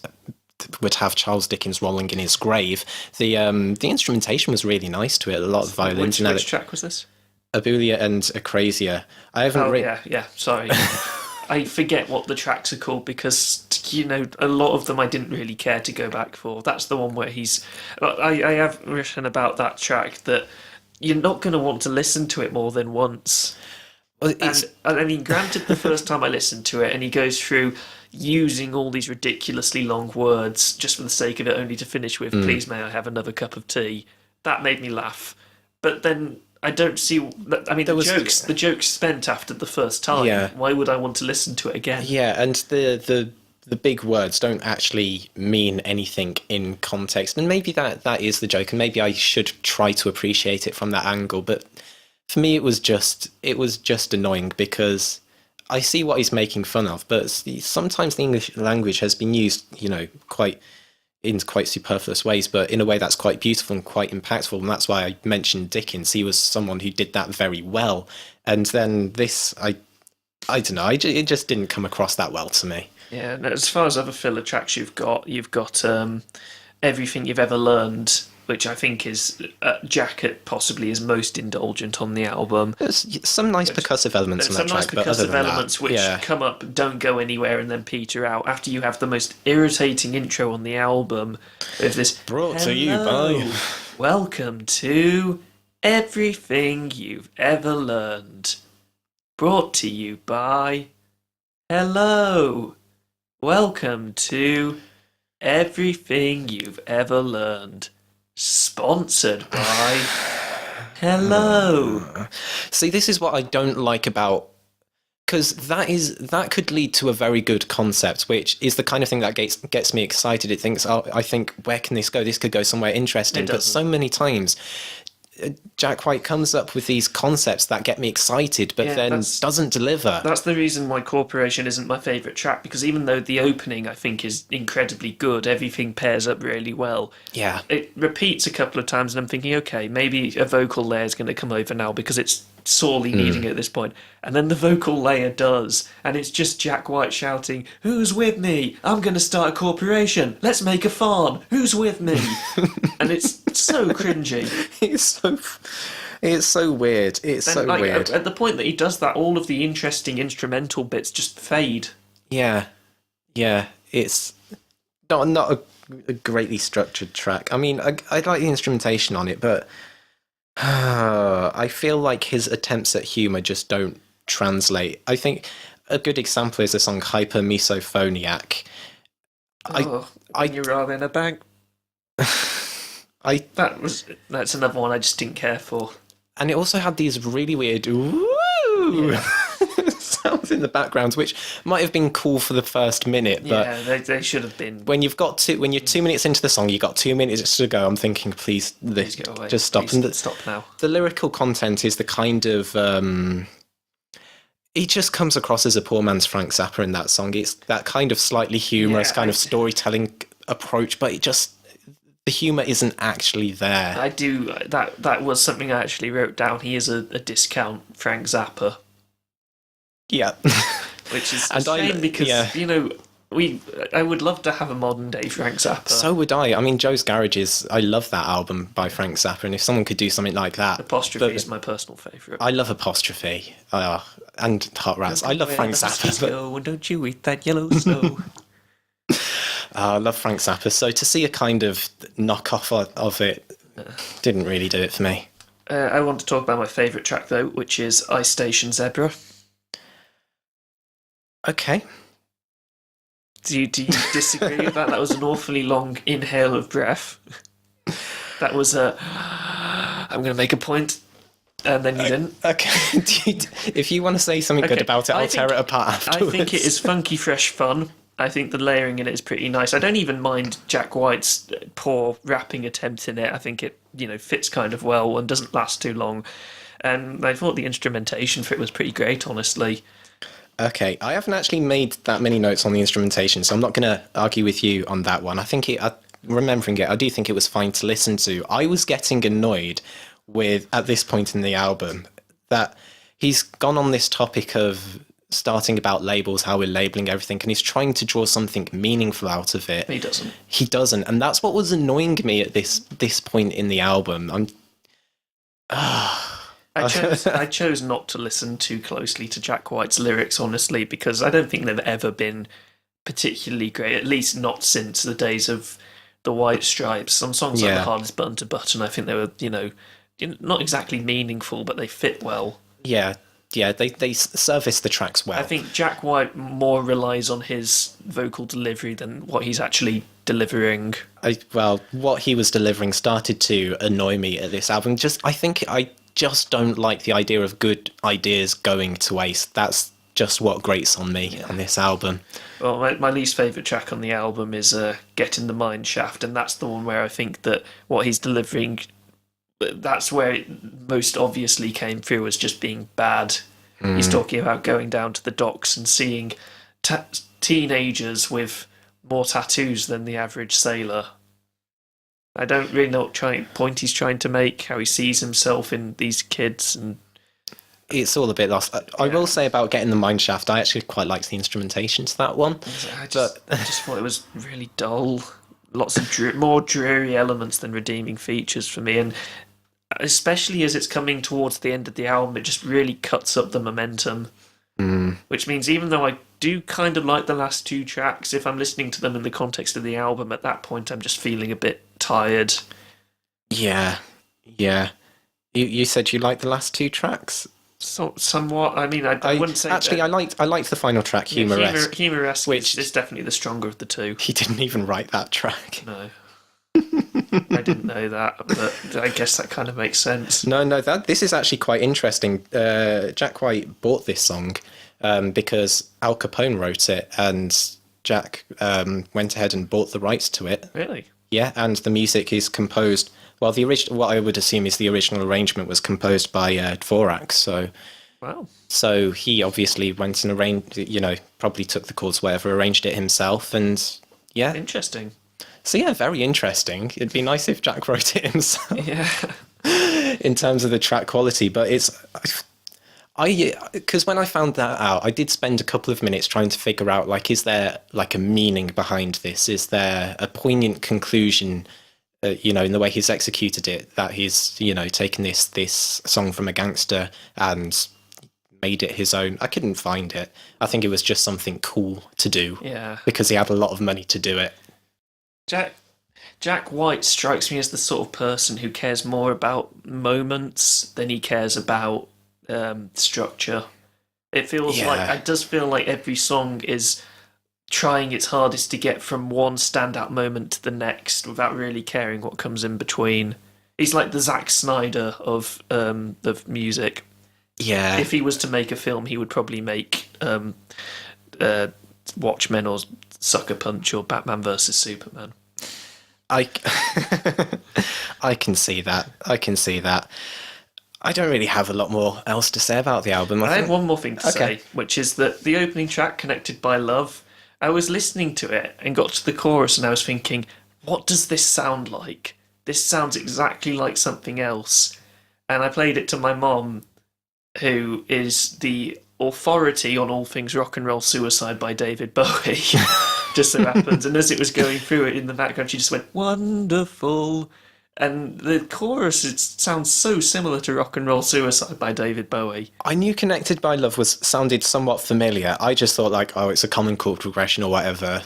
would have Charles Dickens rolling in his grave. The instrumentation was really nice to it. A lot of violins. Which track was this? Abulia and Acrasia. I haven't. Yeah. Sorry, I forget what the tracks are called because a lot of them I didn't really care to go back for. That's the one where I have written about that track that you're not going to want to listen to it more than once. Well, And I mean, granted, the first time I listened to it, and he goes through using all these ridiculously long words just for the sake of it, only to finish with "Please, may I have another cup of tea?" That made me laugh. But then I don't see. I mean, the jokes spent after the first time. Yeah. Why would I want to listen to it again? Yeah, and the big words don't actually mean anything in context, and maybe that is the joke, and maybe I should try to appreciate it from that angle. But for me, it was just annoying because I see what he's making fun of, but sometimes the English language has been used, quite superfluous ways, but in a way that's quite beautiful and quite impactful, and that's why I mentioned Dickens. He was someone who did that very well, and then this, I don't know, it just didn't come across that well to me. Yeah, and as far as other filler tracks you've got Everything You've Ever Learned, which I think is Jacket possibly is most indulgent on the album. There's some nice percussive elements on that track, but other than elements which come up, don't go anywhere, and then peter out after you have the most irritating intro on the album with this brought to you by welcome to Everything You've Ever Learned, brought to you by hello, welcome to Everything You've Ever Learned, sponsored by hello. See, this is what I don't like about, because that could lead to a very good concept, which is the kind of thing that gets me excited. It thinks, I think, where can this go? This could go somewhere interesting. But so many times Jack White comes up with these concepts that get me excited, but then doesn't deliver. That's the reason why Corporation isn't my favourite track, because even though the opening I think is incredibly good, everything pairs up really well. Yeah. It repeats a couple of times, and I'm thinking, okay, maybe a vocal layer is going to come over now because it's sorely needing it at this point. And then the vocal layer does, and it's just Jack White shouting, "Who's with me? I'm going to start a corporation. Let's make a farm. Who's with me?" And it's so cringy. It's so weird. It's so weird. At the point that he does that, all of the interesting instrumental bits just fade. Yeah. It's not a greatly structured track. I mean, I like the instrumentation on it, but I feel like his attempts at humour just don't translate. I think a good example is the song Hyper Misophoniac. When you're rather in a bank. That's another one I just didn't care for. And it also had these really weird sounds in the background, which might have been cool for the first minute, but they should have been. When you're 2 minutes into the song, you've got 2 minutes to go. I'm thinking, please get away. Just stop. Please stop now. The lyrical content is the kind of he just comes across as a poor man's Frank Zappa in that song. It's that kind of slightly humorous kind of storytelling approach, but the humour isn't actually there. I do. That was something I actually wrote down. He is a discount Frank Zappa. Yeah. Which is a shame because, I would love to have a modern day Frank Zappa. So would I. I mean, Joe's Garage I love that album by Frank Zappa, and if someone could do something like that. Apostrophe is my personal favourite. I love Apostrophe. And Hot Rats. I love Frank Zappa. And don't you eat that yellow snow. I love Frank Zappa, so to see a kind of knockoff of it didn't really do it for me. I want to talk about my favourite track, though, which is Ice Station Zebra. Okay. Do you disagree with that? That was an awfully long inhale of breath. That was I'm going to make a point, and then you didn't. Okay. If you want to say something good about it, I'll tear it apart afterwards. I think it is funky, fresh fun. I think the layering in it is pretty nice. I don't even mind Jack White's poor rapping attempt in it. I think it, fits kind of well and doesn't last too long. And I thought the instrumentation for it was pretty great, honestly. Okay, I haven't actually made that many notes on the instrumentation, so I'm not going to argue with you on that one. Remembering it, I do think it was fine to listen to. I was getting annoyed with, at this point in the album, that he's gone on this topic of starting about labels, how we're labeling everything, and he's trying to draw something meaningful out of it. He doesn't, and that's what was annoying me at this point in the album. I chose not to listen too closely to Jack White's lyrics, honestly, because I don't think they've ever been particularly great, at least not since the days of the White Stripes. Some songs like Yeah. The Hardest Button to Button, I think they were, not exactly meaningful, but they fit well. Yeah, they service the tracks well. I think Jack White more relies on his vocal delivery than what he's actually delivering. What he was delivering started to annoy me at this album. I think I just don't like the idea of good ideas going to waste. That's just what grates on me on this album. Well, my least favourite track on the album is Get in the Mine Shaft, and that's the one where I think that what he's delivering, that's where it most obviously came through as just being bad. He's talking about going down to the docks and seeing teenagers with more tattoos than the average sailor. I don't really know what point he's trying to make, how he sees himself in these kids, and It's all a bit lost. I will say about Getting the Mine Shaft, I actually quite liked the instrumentation to that one. I just thought it was really dull. Lots of more dreary elements than redeeming features for me, and especially as it's coming towards the end of the album, it just really cuts up the momentum. Which means even though I do kind of like the last two tracks, if I'm listening to them in the context of the album, at that point I'm just feeling a bit tired. Yeah. You said you liked the last two tracks? So, somewhat. I mean, I wouldn't say actually. that. I liked the final track, Humoresque. Humoresque, which is definitely the stronger of the two. He didn't even write that track. No, I didn't know that, but I guess that kind of makes sense. No. This is actually quite interesting. Jack White bought this song because Al Capone wrote it, and Jack went ahead and bought the rights to it. Really? Yeah, and the music is composed. Well, the original, what I would assume is the original arrangement was composed by Dvorak. Wow. So he obviously went and arranged, probably took the chords, whatever, arranged it himself, and yeah. Interesting. So yeah, very interesting. It'd be nice if Jack wrote it himself. Yeah. In terms of the track quality, but because when I found that out, I did spend a couple of minutes trying to figure out, like, is there like a meaning behind this? Is there a poignant conclusion? In the way he's executed it, that he's, taken this song from a gangster and made it his own. I couldn't find it. I think it was just something cool to do. Yeah. Because he had a lot of money to do it. Jack White strikes me as the sort of person who cares more about moments than he cares about structure. It does feel like every song is trying its hardest to get from one standout moment to the next without really caring what comes in between. He's like the Zack Snyder of music. Yeah. If he was to make a film, he would probably make Watchmen or Sucker Punch or Batman vs Superman. I can see that. I don't really have a lot more else to say about the album. I have one more thing to say, which is that the opening track, Connected by Love, I was listening to it and got to the chorus and I was thinking, what does this sound like? This sounds exactly like something else. And I played it to my mom, who is the authority on all things rock and roll suicide by David Bowie, just so happens. And as it was going through it in the background, she just went, wonderful. And the chorus, it sounds so similar to Rock and Roll Suicide by David Bowie. I knew Connected by Love sounded somewhat familiar. I just thought it's a common chord progression or whatever.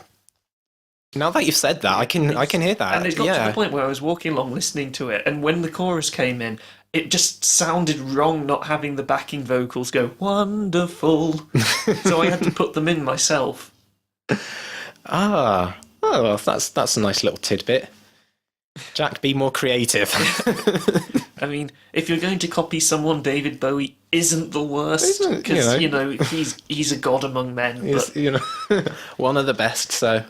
Now that you've said that, I can hear that. And it got to the point where I was walking along listening to it, and when the chorus came in, it just sounded wrong not having the backing vocals go, wonderful. So I had to put them in myself. Oh, well, that's a nice little tidbit. Jack, be more creative. I mean, if you're going to copy someone, David Bowie isn't the worst, because he's a god among men. But one of the best. So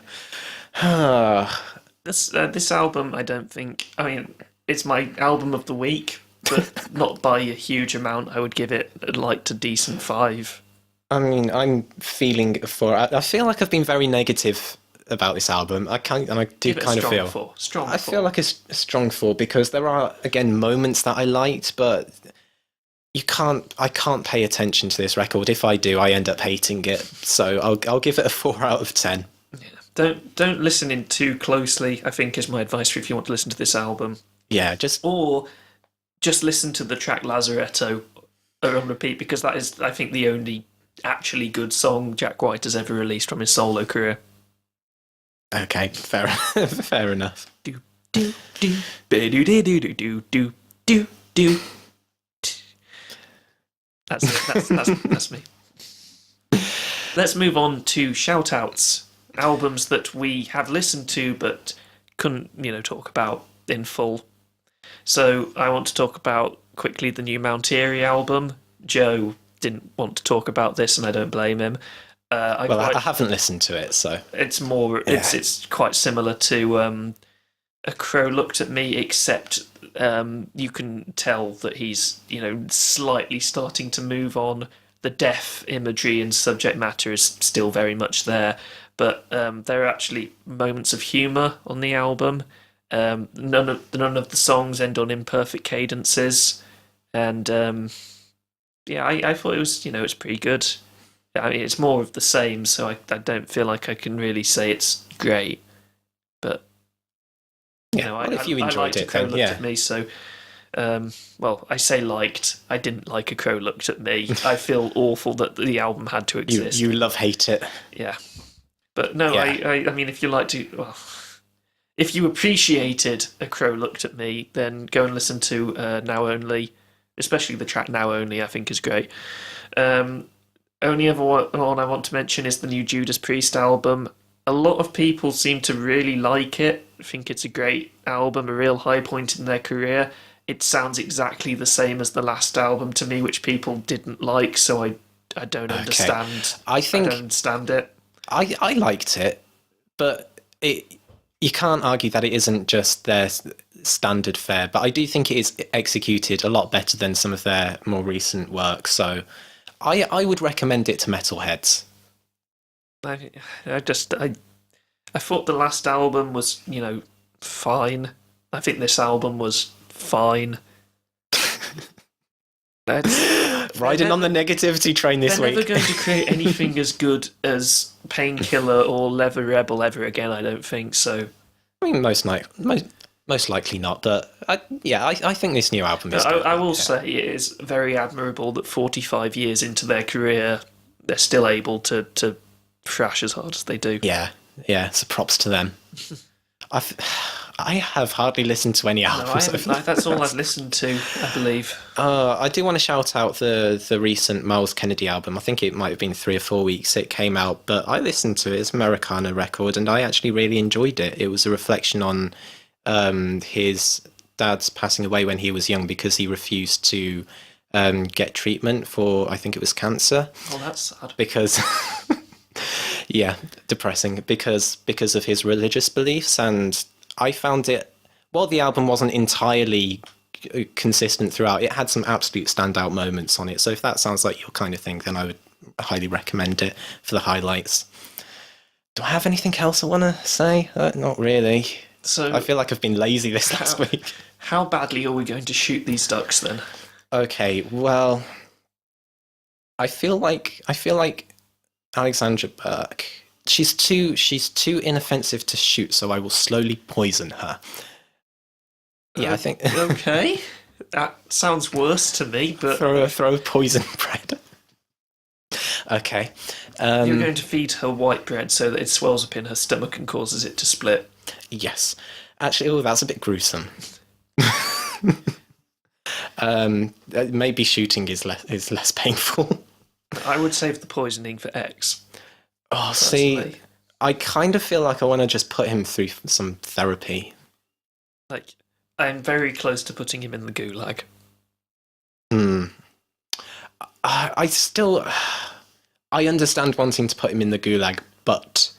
this album, I don't think. I mean, it's my album of the week, but not by a huge amount. I would give it a light to decent 5. I mean, I'm feeling I feel like I've been very negative about this album. I do kind of feel strong. I feel like a strong 4 because there are again moments that I liked, but I can't pay attention to this record. If I do, I end up hating it. So I'll give it a 4 out of 10. Yeah. Don't listen in too closely, I think, is my advice for if you want to listen to this album. Yeah, just listen to the track Lazaretto on repeat, because that is, I think, the only actually good song Jack White has ever released from his solo career. Okay, fair enough. Do do do do do do do do do do do. That's it. That's me. Let's move on to shout-outs. Albums that we have listened to but couldn't, talk about in full. So I want to talk about quickly the new Mount Eerie album. Joe didn't want to talk about this, and I don't blame him. I haven't listened to it, so it's more. It's quite similar to A Crow Looked at Me, except you can tell that he's slightly starting to move on. The death imagery and subject matter is still very much there, but there are actually moments of humour on the album. None of the songs end on imperfect cadences, and I thought it was it's pretty good. I mean, it's more of the same, so I don't feel like I can really say it's great, but if you enjoyed it, then Looked at Me, so. I say liked. I didn't like A Crow Looked at Me. I feel awful that the album had to exist. You hate it. Yeah, but no, I mean, if if you appreciated A Crow Looked at Me, then go and listen to Now Only, especially the track Now Only. I think is great. Only other one I want to mention is the new Judas Priest album. A lot of people seem to really like it. I think it's a great album, a real high point in their career. It sounds exactly the same as the last album to me, which people didn't like, so I don't understand. I don't understand it. I liked it, but you can't argue that it isn't just their standard fare, but I do think it is executed a lot better than some of their more recent work, so I would recommend it to metalheads. I thought the last album was, fine. I think this album was fine. Riding on the negativity train this week. They're never going to create anything as good as Painkiller or Leather Rebel ever again, I don't think so. I mean, most likely not, but I think this new album is good. I will say it is very admirable that 45 years into their career, they're still able to thrash as hard as they do. Yeah, so props to them. I have hardly listened to any albums. That's all I've listened to, I believe. I do want to shout out the recent Miles Kennedy album. I think it might have been 3 or 4 weeks it came out, but I listened to it. It's an Americana record, and I actually really enjoyed it. It was a reflection on his dad's passing away when he was young because he refused to get treatment for, I think it was cancer. Oh, that's sad. Because... yeah, depressing because of his religious beliefs, and I found it, while the album wasn't entirely consistent throughout, it had some absolute standout moments on it. So if that sounds like your kind of thing, then I would highly recommend it for the highlights. Do I have anything else I want to say? Not really. So I feel like I've been lazy this last week. How badly are we going to shoot these ducks then? Okay, well, I feel like Alexandra Burke, she's too inoffensive to shoot, so I will slowly poison her. Yeah, I think. Okay, that sounds worse to me. But throw poison bread. Okay. You're going to feed her white bread so that it swells up in her stomach and causes it to split. Yes, actually, that's a bit gruesome. Maybe shooting is less painful. I would save the poisoning for X. Oh, see, I kind of feel like I want to just put him through some therapy. Like, I'm very close to putting him in the gulag. I understand wanting to put him in the gulag, but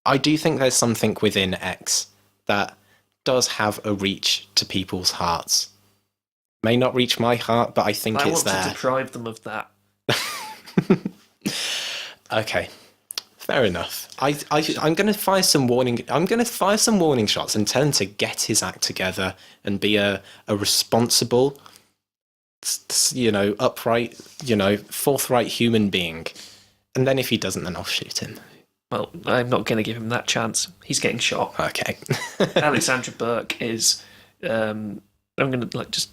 I do think there's something within X that does have a reach to people's hearts. May not reach my heart, but I think it's there. I want to deprive them of that. Okay, fair enough. I'm going to fire some warning. I'm going to fire some warning shots and tell him to get his act together and be a responsible, upright, forthright human being. And then if he doesn't, then I'll shoot him. Well, I'm not going to give him that chance. He's getting shot. Okay. Alexandra Burke is. I'm going to just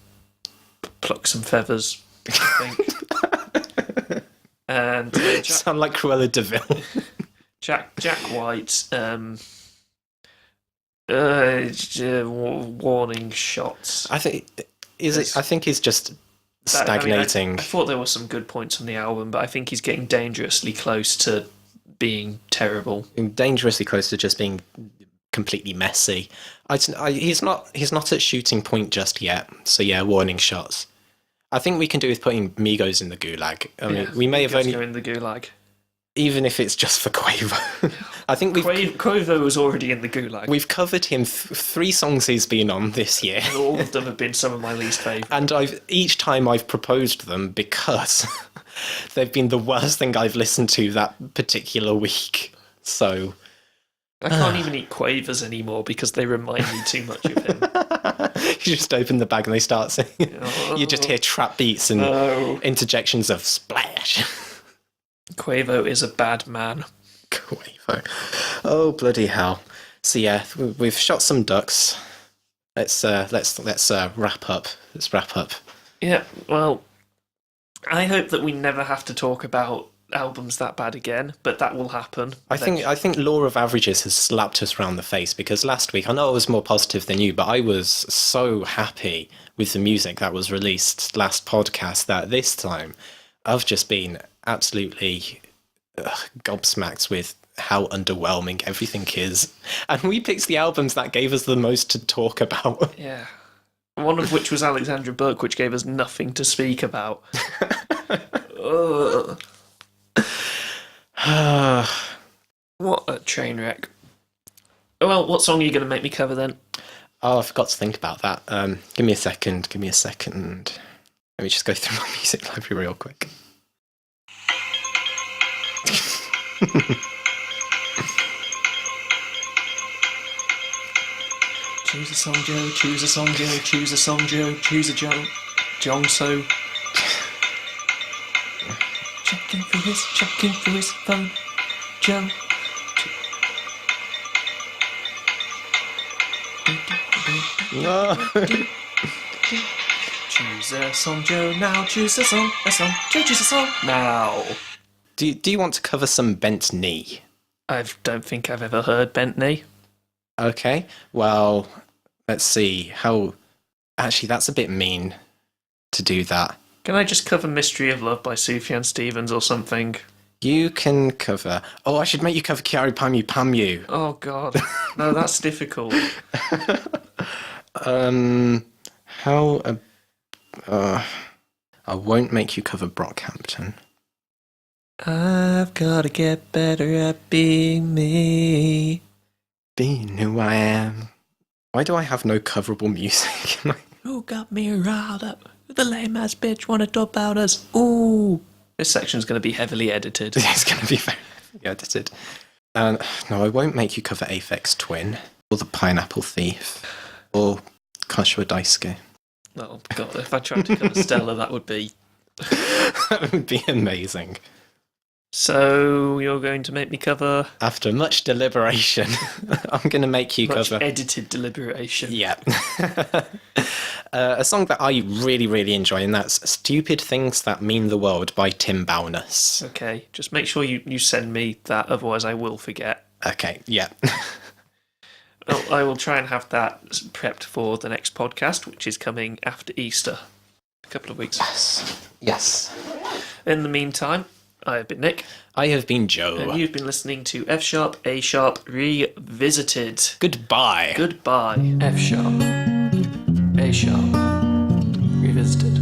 pluck some feathers, I think. And sound like Cruella de Vil. Jack White. Warning shots. I think I think he's just stagnating. I thought there were some good points on the album, but I think he's getting dangerously close to being terrible. Dangerously close to just being completely messy. He's not at shooting point just yet. So yeah, warning shots. I think we can do with putting Migos in the gulag. I mean, we may have only go in the gulag, even if it's just for Quavo. I think Quavo was already in the gulag. We've covered him 3 songs he's been on this year. And all of them have been some of my least favourite. And each time I've proposed them because they've been the worst thing I've listened to that particular week. So I can't even eat Quavers anymore because they remind me too much of him. You just open the bag and they start singing. You just hear trap beats and interjections of splash. Quavo is a bad man. Quavo. Oh bloody hell! So yeah, we've shot some ducks. Let's wrap up. Let's wrap up. Yeah. Well, I hope that we never have to talk about albums that bad again, but that will happen. I think law of averages has slapped us round the face because last week I know I was more positive than you, but I was so happy with the music that was released last podcast that this time I've just been absolutely gobsmacked with how underwhelming everything is. And we picked the albums that gave us the most to talk about. Yeah. One of which was Alexandra Burke, which gave us nothing to speak about. Ugh. What a train wreck. Oh, well, what song are you going to make me cover then? Oh, I forgot to think about that. Give me a second. Let me just go through my music library real quick. Choose a song, Joe. Choose a song, Joe. Choose a song, Joe. Choose a Joe. Jong-so. Checking for his phone. Joe. No. Choose a song, Joe. Now choose a song. Joe, choose a song. Now. Do you want to cover some Bent Knee? I don't think I've ever heard Bent Knee. Okay, well, let's see how... Actually, that's a bit mean to do that. Can I just cover Mystery of Love by Sufjan Stevens or something? You can cover... Oh, I should make you cover Kiari Pamu Pamu. Oh, God. No, that's difficult. How... I won't make you cover Brockhampton. I've gotta get better at being me. Being who I am. Why do I have no coverable music? Who got me riled up? The lame ass bitch wanna talk about us. Ooh. This section's gonna be heavily edited. It's gonna be very edited. No, I won't make you cover Aphex Twin, or The Pineapple Thief, or Kashua Daisuke. Oh, God, if I tried to cover Stella, that would be... That would be amazing. So, you're going to make me cover... After much deliberation, I'm going to make you much cover... edited deliberation. Yeah. A song that I really, really enjoy, and that's Stupid Things That Mean the World by Tim Bowness. Okay, just make sure you send me that, otherwise I will forget. Okay, yeah. Well, I will try and have that prepped for the next podcast, which is coming after Easter. A couple of weeks. Yes. In the meantime... I have been Nick. I have been Joe. And you've been listening to F Sharp, A Sharp Revisited. Goodbye. Goodbye. F Sharp, A Sharp Revisited.